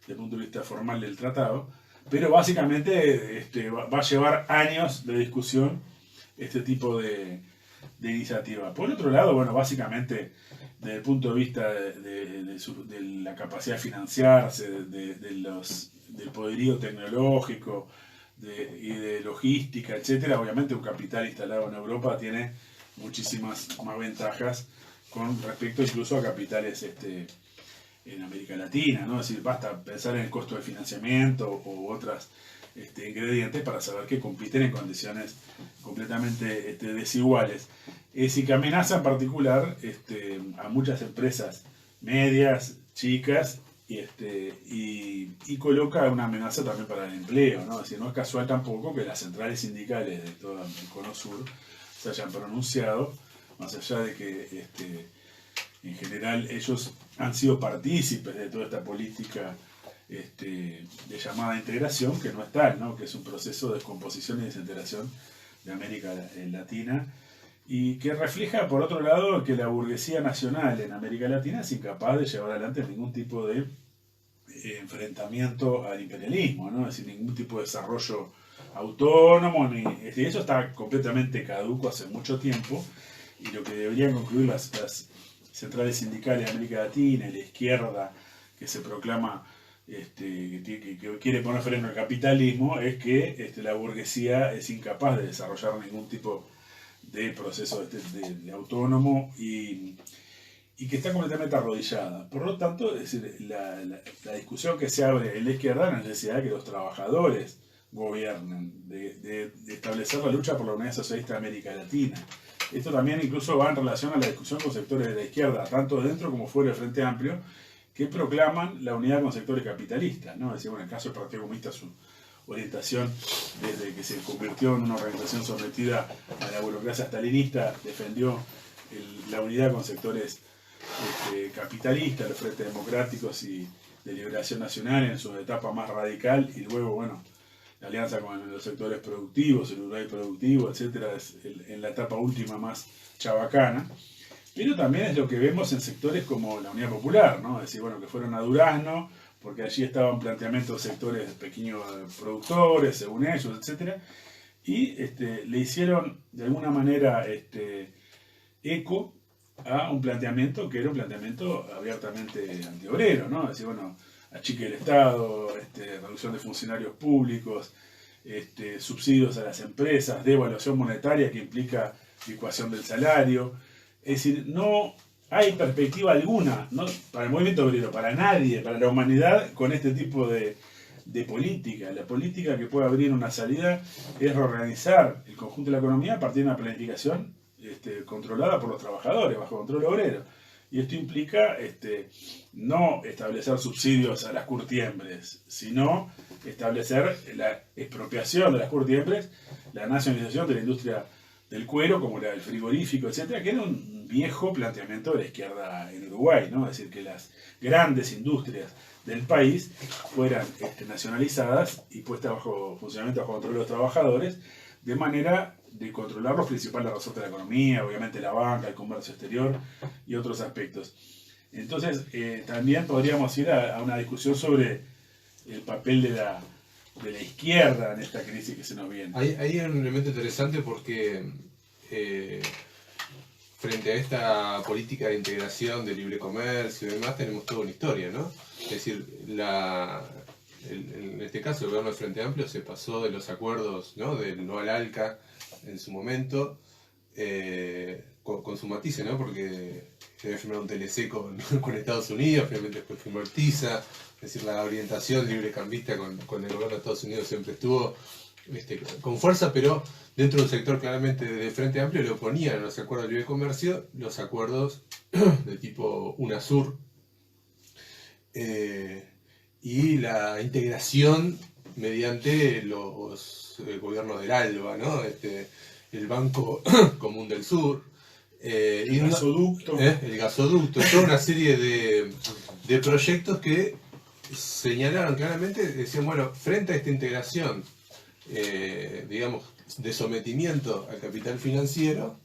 desde el punto de vista formal del tratado, pero básicamente va a llevar años de discusión este tipo de iniciativa. Por otro lado, bueno, básicamente desde el punto de vista de la capacidad de financiarse, del poderío tecnológico y de logística, etcétera, obviamente un capital instalado en Europa tiene muchísimas más ventajas con respecto incluso a capitales en América Latina, ¿no? Es decir, basta pensar en el costo de financiamiento u otros ingredientes para saber que compiten en condiciones completamente desiguales. Es decir, que amenaza en particular a muchas empresas medias, chicas, y coloca una amenaza también para el empleo, ¿no? Es decir, no es casual tampoco que las centrales sindicales de todo el Cono Sur se hayan pronunciado, más allá de que en general ellos han sido partícipes de toda esta política de llamada integración, que no es tal, ¿no? Que es un proceso de descomposición y desintegración de América Latina, y que refleja, por otro lado, que la burguesía nacional en América Latina es incapaz de llevar adelante ningún tipo de enfrentamiento al imperialismo, ¿no? Es decir, ningún tipo de desarrollo autónomo, y eso está completamente caduco hace mucho tiempo, y lo que deberían concluir las centrales sindicales de América Latina y la izquierda que se proclama que quiere poner freno al capitalismo es que la burguesía es incapaz de desarrollar ningún tipo de proceso de autónomo y que está completamente arrodillada. Por lo tanto, es decir, la discusión que se abre en la izquierda es la necesidad de que los trabajadores gobiernen, de establecer la lucha por la unidad socialista de América Latina. Esto también incluso va en relación a la discusión con sectores de la izquierda, tanto dentro como fuera del Frente Amplio, que proclaman la unidad con sectores capitalistas, ¿no? Es decir, bueno, en el caso del Partido Comunista, su orientación desde que se convirtió en una organización sometida a la burocracia stalinista, defendió la unidad con sectores capitalistas, los frentes democráticos y de liberación nacional en su etapa más radical, y luego, bueno, la alianza con los sectores productivos, el Uruguay productivo, etcétera, es en la etapa última más chabacana. Pero también es lo que vemos en sectores como la Unidad Popular, ¿no? Es decir, bueno, que fueron a Durazno, porque allí estaban planteamientos de sectores pequeños productores, según ellos, etcétera, y le hicieron de alguna manera eco a un planteamiento que era un planteamiento abiertamente antiobrero, ¿no? Es decir, bueno, achique del Estado, reducción de funcionarios públicos, subsidios a las empresas, devaluación monetaria que implica licuación del salario. Es decir, no hay perspectiva alguna, ¿no? Para el movimiento obrero, para nadie, para la humanidad, con este tipo de política. La política que puede abrir una salida es reorganizar el conjunto de la economía a partir de una planificación controlada por los trabajadores, bajo control obrero. Y esto implica no establecer subsidios a las curtiembres, sino establecer la expropiación de las curtiembres, la nacionalización de la industria del cuero, como la del frigorífico, etcétera, que era un viejo planteamiento de la izquierda en Uruguay, ¿no? Es decir, que las grandes industrias del país fueran nacionalizadas y puestas bajo funcionamiento, bajo control de los trabajadores, de manera de controlar los principales resortes de la economía, obviamente la banca, el comercio exterior y otros aspectos. Entonces, también podríamos ir a una discusión sobre el papel de la izquierda en esta crisis que se nos viene. Ahí hay un elemento interesante porque frente a esta política de integración, de libre comercio y demás, tenemos toda una historia, ¿no? Es decir, en este caso el gobierno del Frente Amplio se pasó de los acuerdos, ¿no? Del no al ALCA en su momento, con su matiz, ¿no? Porque se había firmado un TLC con Estados Unidos, finalmente después firmó el TISA, es decir, la orientación librecambista con el gobierno de Estados Unidos siempre estuvo con fuerza, pero dentro de un sector claramente de Frente Amplio le oponían a los acuerdos de libre comercio los acuerdos de tipo UNASUR y la integración mediante los gobiernos del ALBA, ¿no? El Banco Común del Sur, el gasoducto. El gasoducto, toda una serie de proyectos que señalaron claramente, decían, bueno, frente a esta integración, digamos, de sometimiento al capital financiero,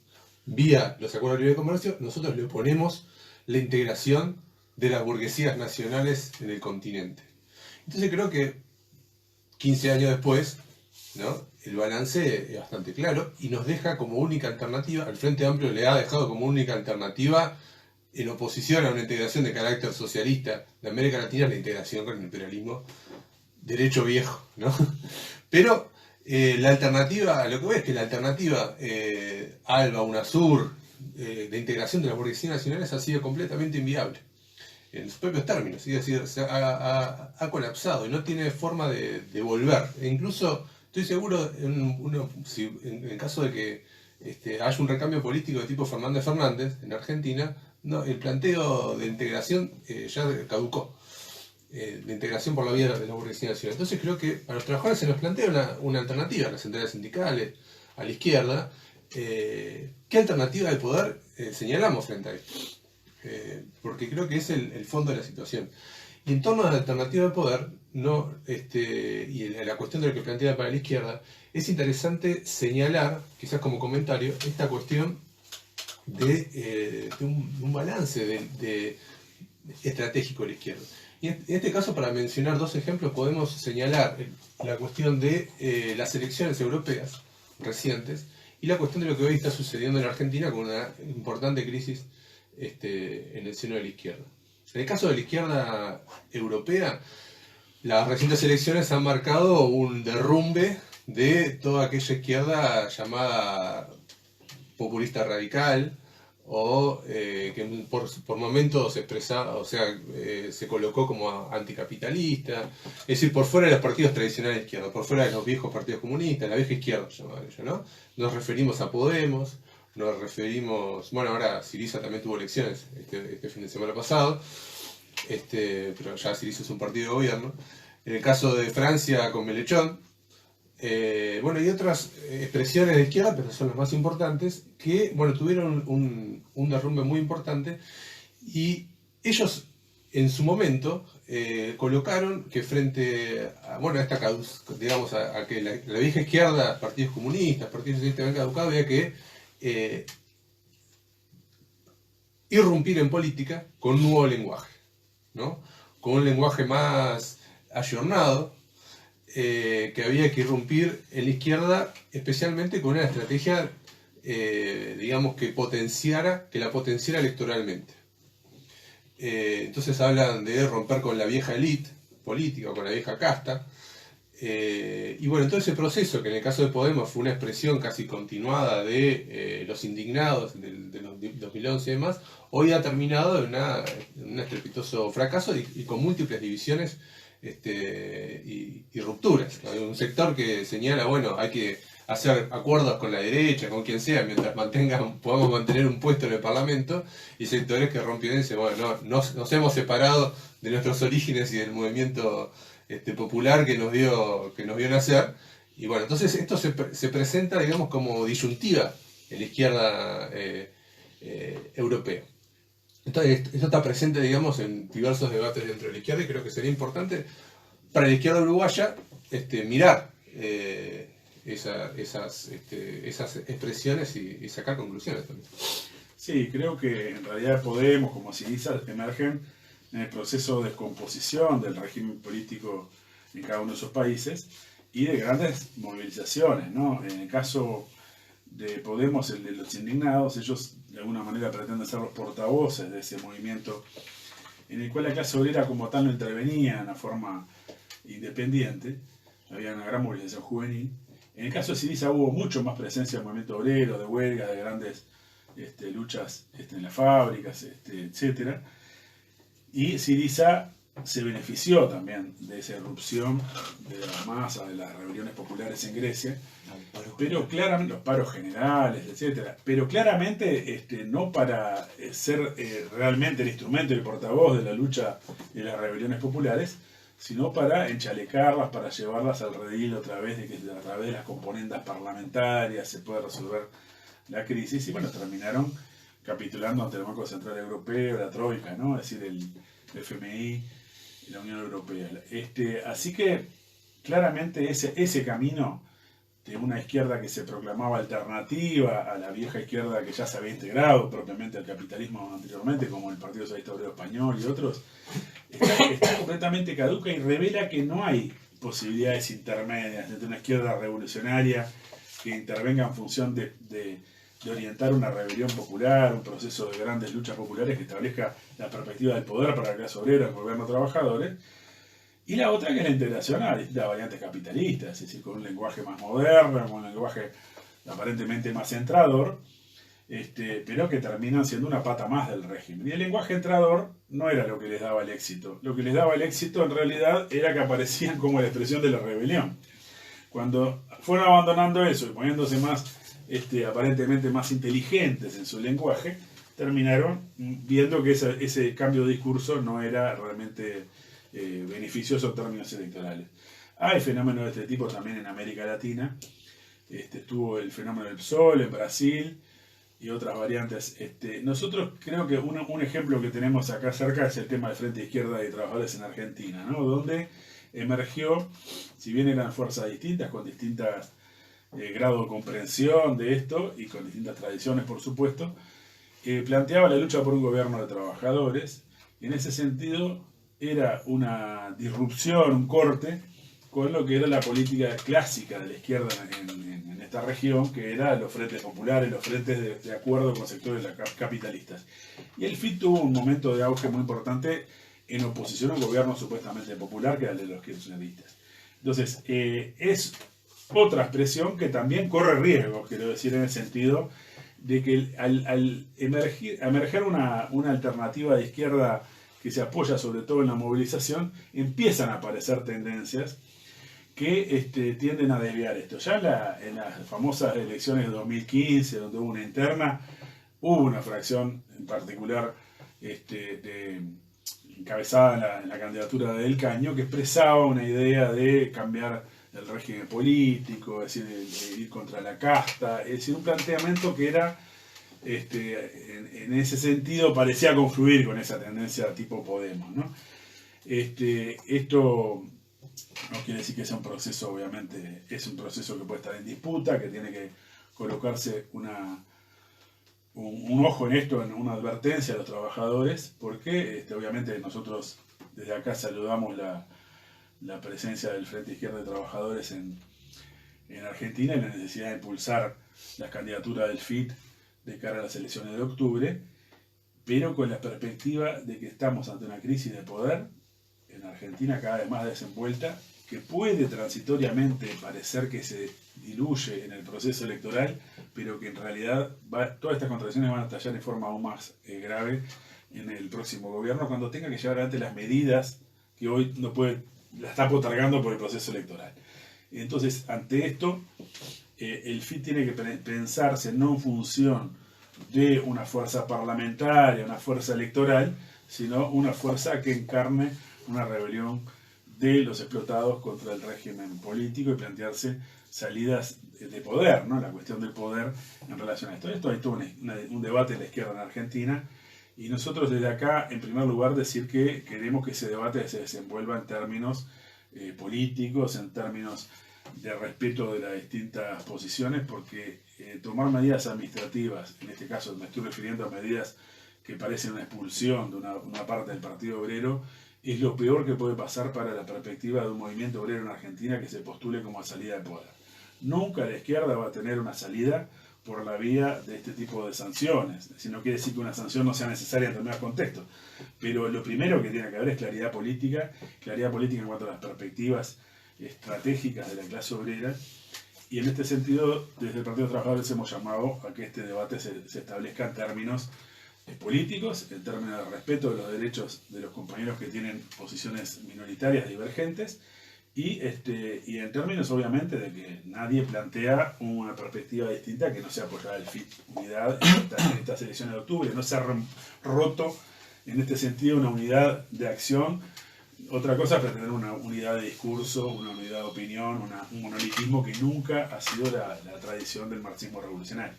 vía los acuerdos de libre comercio, nosotros le oponemos la integración de las burguesías nacionales en el continente. Entonces creo que 15 años después, ¿no?, el balance es bastante claro y nos deja como única alternativa, al Frente Amplio le ha dejado como única alternativa en oposición a una integración de carácter socialista de América Latina, la integración con el imperialismo derecho viejo, ¿no? Pero la alternativa, lo que veo es que la alternativa ALBA, UNASUR, de integración de las burguesías nacionales ha sido completamente inviable en sus propios términos, es decir, ha colapsado y no tiene forma de volver. E incluso estoy seguro, en caso de que haya un recambio político de tipo Fernández Fernández en Argentina, no, el planteo de integración ya caducó, de integración por la vía de la burguesía nacional. Entonces creo que a los trabajadores se nos plantea una alternativa a las centrales sindicales, a la izquierda. ¿Qué alternativa de poder señalamos frente a esto? Porque creo que es el fondo de la situación. Y en torno a la alternativa de poder, y la cuestión de lo que plantea para la izquierda, es interesante señalar, quizás como comentario, esta cuestión de un balance estratégico de la izquierda. Y en este caso, para mencionar dos ejemplos, podemos señalar la cuestión de las elecciones europeas recientes y la cuestión de lo que hoy está sucediendo en Argentina con una importante crisis en el seno de la izquierda. En el caso de la izquierda europea, las recientes elecciones han marcado un derrumbe de toda aquella izquierda llamada populista radical, o que por momentos se expresaba, se colocó como anticapitalista, es decir, por fuera de los partidos tradicionales de izquierda, por fuera de los viejos partidos comunistas, la vieja izquierda llamaban ellos, ¿no? Nos referimos a Podemos, nos referimos, bueno, ahora Syriza también tuvo elecciones este fin de semana pasado, pero ya Syriza es un partido de gobierno. En el caso de Francia con Mélenchon, bueno, y otras expresiones de izquierda, pero son las más importantes, que, bueno, tuvieron un derrumbe muy importante, y ellos en su momento colocaron que frente a, bueno, a esta, digamos, a que la vieja izquierda, partidos comunistas, partidos socialistas habían caducado, había que irrumpir en política con un nuevo lenguaje, ¿no? Con un lenguaje más ayornado, que había que irrumpir en la izquierda, especialmente con una estrategia, digamos, que la potenciara electoralmente. Entonces hablan de romper con la vieja élite política, con la vieja casta. Y bueno, todo ese proceso, que en el caso de Podemos fue una expresión casi continuada de los indignados de los 2011 y demás, hoy ha terminado en un estrepitoso fracaso y con múltiples divisiones y rupturas. Hay un sector que señala, bueno, hay que hacer acuerdos con la derecha, con quien sea, mientras podamos mantener un puesto en el Parlamento, y sectores que rompen y dicen, bueno, nos hemos separado de nuestros orígenes y del movimiento popular que nos vio nacer. Y bueno, entonces esto se presenta, digamos, como disyuntiva en la izquierda europea. Entonces, esto está presente, digamos, en diversos debates dentro de la izquierda, y creo que sería importante para la izquierda uruguaya mirar esas expresiones y sacar conclusiones también. Sí, creo que en realidad Podemos, como Syriza, emergen en el proceso de descomposición del régimen político en cada uno de esos países y de grandes movilizaciones, ¿no? En el caso de Podemos, el de los indignados, ellos de alguna manera pretenden ser los portavoces de ese movimiento en el cual la clase obrera como tal no intervenía de una forma independiente, había una gran movilización juvenil. En el caso de Syriza hubo mucho más presencia del movimiento obrero, de huelgas, de grandes luchas en las fábricas, etc. Y Syriza se benefició también de esa irrupción de la masa, de las rebeliones populares en Grecia, pero claramente, los paros generales, etc. Pero claramente no para ser realmente el instrumento y el portavoz de la lucha de las rebeliones populares, sino para enchalecarlas, para llevarlas al redil otra vez, de que a través de las componendas parlamentarias se pueda resolver la crisis. Y bueno, terminaron capitulando ante el Banco Central Europeo, la Troika, ¿no? Es decir, el FMI y la Unión Europea. Así que claramente ese camino de una izquierda que se proclamaba alternativa a la vieja izquierda que ya se había integrado propiamente al capitalismo anteriormente, como el Partido Socialista Obrero Español y otros, está completamente caduca y revela que no hay posibilidades intermedias entre una izquierda revolucionaria que intervenga en función de orientar una rebelión popular, un proceso de grandes luchas populares que establezca la perspectiva del poder para la clase obrera, el gobierno de trabajadores, y la otra que es la integración a distintas variantes capitalistas, es decir, con un lenguaje más moderno, con un lenguaje aparentemente más centrador, pero que terminan siendo una pata más del régimen. Y el lenguaje entrador no era lo que les daba el éxito. Lo que les daba el éxito en realidad era que aparecían como la expresión de la rebelión. Cuando fueron abandonando eso y poniéndose más, aparentemente más inteligentes en su lenguaje, terminaron viendo que ese cambio de discurso no era realmente beneficioso en términos electorales. Hay fenómenos de este tipo también en América Latina. Estuvo el fenómeno del PSOL en Brasil y otras variantes. Nosotros creo que un ejemplo que tenemos acá cerca es el tema del Frente Izquierda de Trabajadores en Argentina, ¿no? Donde emergió, si bien eran fuerzas distintas, con distintos grados de comprensión de esto y con distintas tradiciones, por supuesto, planteaba la lucha por un gobierno de trabajadores. Y en ese sentido era una disrupción, un corte con lo que era la política clásica de la izquierda en esta región, que era los frentes populares, los frentes de acuerdo con sectores capitalistas. Y el FIT tuvo un momento de auge muy importante en oposición a un gobierno supuestamente popular, que era el de los kirchneristas. Entonces, es otra expresión que también corre riesgos, quiero decir, en el sentido de que al emerger una alternativa de izquierda que se apoya sobre todo en la movilización, empiezan a aparecer tendencias que tienden a desviar esto. Ya en las famosas elecciones de 2015, donde hubo una interna, hubo una fracción en particular encabezada en la candidatura de Del Caño, que expresaba una idea de cambiar el régimen político, es decir, de ir contra la casta, es decir, un planteamiento que era, en ese sentido, parecía confluir con esa tendencia tipo Podemos, ¿no? Esto no quiere decir que sea un proceso, obviamente, es un proceso que puede estar en disputa, que tiene que colocarse un ojo en esto, en una advertencia a los trabajadores, porque obviamente nosotros desde acá saludamos la presencia del Frente Izquierda de Trabajadores en Argentina y la necesidad de impulsar las candidaturas del FIT de cara a las elecciones de octubre, pero con la perspectiva de que estamos ante una crisis de poder en Argentina cada vez más desenvuelta, que puede transitoriamente parecer que se diluye en el proceso electoral, pero que en realidad todas estas contradicciones van a estallar en forma aún más grave en el próximo gobierno, cuando tenga que llevar adelante las medidas que hoy no puede, la está postergando por el proceso electoral. Entonces, ante esto, el FIT tiene que pensarse no en función de una fuerza parlamentaria, una fuerza electoral, sino una fuerza que encarne una rebelión de los explotados contra el régimen político y plantearse salidas de poder, ¿no? La cuestión del poder en relación a esto. Esto hay todo un debate en la izquierda en Argentina y nosotros desde acá, en primer lugar, decir que queremos que ese debate se desenvuelva en términos políticos, en términos de respeto de las distintas posiciones, porque tomar medidas administrativas, en este caso me estoy refiriendo a medidas que parecen una expulsión de una parte del Partido Obrero, es lo peor que puede pasar para la perspectiva de un movimiento obrero en Argentina que se postule como salida de poder. Nunca la izquierda va a tener una salida por la vía de este tipo de sanciones. Es decir, no quiere decir que una sanción no sea necesaria en determinados contextos, pero lo primero que tiene que haber es claridad política en cuanto a las perspectivas estratégicas de la clase obrera, y en este sentido, desde el Partido de Trabajadores hemos llamado a que este debate se establezca en términos políticos, en términos de respeto de los derechos de los compañeros que tienen posiciones minoritarias divergentes, y en términos obviamente de que nadie plantea una perspectiva distinta que no sea apoyada el FIT Unidad en estas elecciones de octubre. No se ha roto en este sentido una unidad de acción. Otra cosa es pretender una unidad de discurso, una unidad de opinión, un monolitismo que nunca ha sido la tradición del marxismo revolucionario.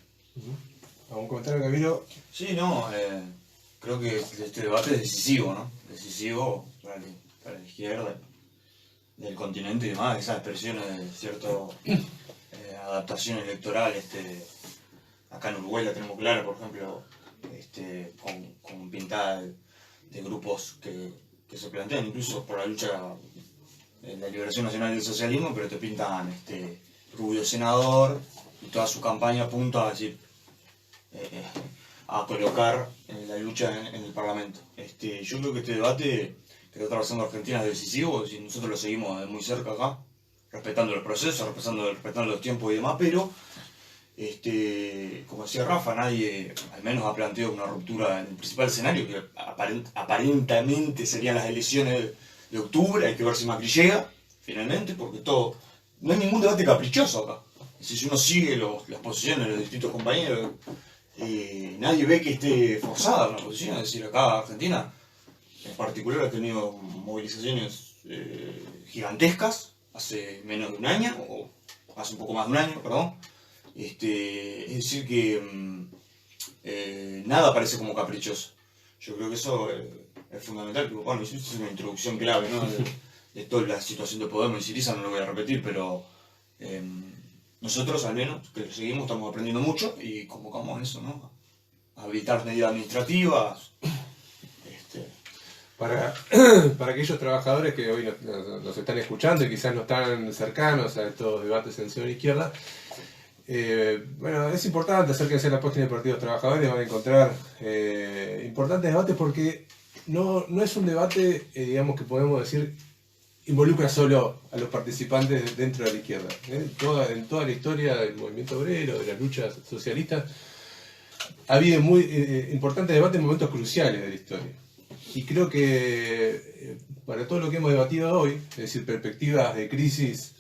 ¿Algún comentario, Camilo? Sí, no, creo que este debate es decisivo, ¿no? Decisivo para la izquierda del continente y demás, esas expresiones de cierta adaptación electoral. Acá en Uruguay la tenemos clara, por ejemplo, con pintada de grupos que que se plantean, incluso por la lucha en la liberación nacional del socialismo, pero te pintan Rubio senador y toda su campaña apunta a decir, a colocar la lucha en el Parlamento. Yo creo que este debate que está atravesando Argentina es decisivo, y nosotros lo seguimos de muy cerca acá, respetando el proceso, respetando los tiempos y demás, pero como decía Rafa, nadie al menos ha planteado una ruptura en el principal escenario, que aparentemente serían las elecciones de octubre. Hay que ver si Macri llega, finalmente, porque no hay ningún debate caprichoso acá. Si uno sigue las posiciones de los distintos compañeros, nadie ve que esté forzada una posición. Es decir, acá Argentina en particular ha tenido movilizaciones gigantescas hace menos de un año, o hace un poco más de un año, perdón. Es decir que nada parece como caprichoso. Yo creo que eso es fundamental. Bueno, esto es una introducción clave, ¿no? de toda la situación de Podemos y Syriza, no lo voy a repetir, pero nosotros al menos, que lo seguimos, estamos aprendiendo mucho y convocamos eso, ¿no? A habilitar medidas administrativas. Para aquellos trabajadores que hoy nos están escuchando y quizás no están cercanos a estos debates en Ciudad Izquierda, bueno, es importante acérquense a la página de Partidos Trabajadores, van a encontrar importantes debates porque no es un debate, digamos, que podemos decir involucra solo a los participantes dentro de la izquierda. En toda la historia del movimiento obrero, de las luchas socialistas, ha habido muy importantes debates en momentos cruciales de la historia. Y creo que para todo lo que hemos debatido hoy, es decir, perspectivas de crisis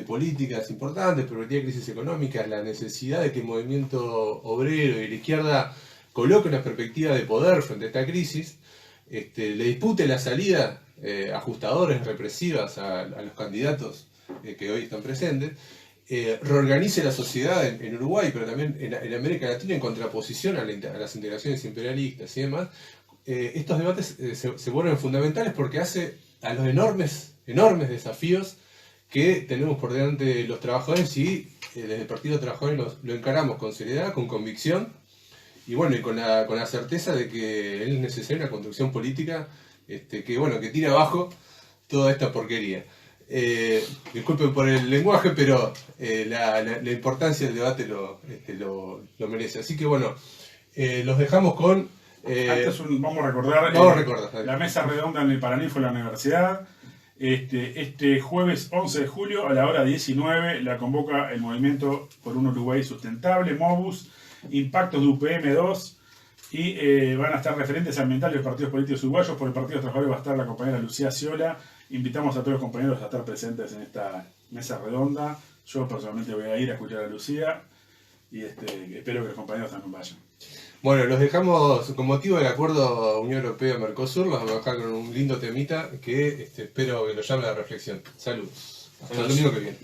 políticas importantes, perspectivas de crisis económicas, la necesidad de que el movimiento obrero y la izquierda coloque una perspectiva de poder frente a esta crisis, le dispute la salida ajustadores, represivas a los candidatos que hoy están presentes, reorganice la sociedad en Uruguay, pero también en América Latina en contraposición a las integraciones imperialistas y demás. Estos debates se vuelven fundamentales porque hace a los enormes desafíos que tenemos por delante los trabajadores y desde el Partido de Trabajadores lo encaramos con seriedad, con convicción y bueno, y con la certeza de que es necesaria una construcción política que tire abajo toda esta porquería. Disculpen por el lenguaje, pero la importancia del debate lo merece. Así que bueno, los dejamos con... vamos a recordar la mesa redonda en el Paraninfo de la Universidad. Este jueves 11 de julio a la hora 19 la convoca el Movimiento por un Uruguay Sustentable, MOVUS, Impactos de UPM2, y van a estar referentes ambientales de los partidos políticos uruguayos. Por el Partido Trabajador va a estar la compañera Lucía Ciola. Invitamos a todos los compañeros a estar presentes en esta mesa redonda. Yo personalmente voy a ir a escuchar a Lucía y espero que los compañeros también vayan. Bueno, los dejamos con motivo del acuerdo Unión Europea-Mercosur, los vamos a dejar con un lindo temita que espero que lo llame a la reflexión. Saludos. Hasta el domingo que viene.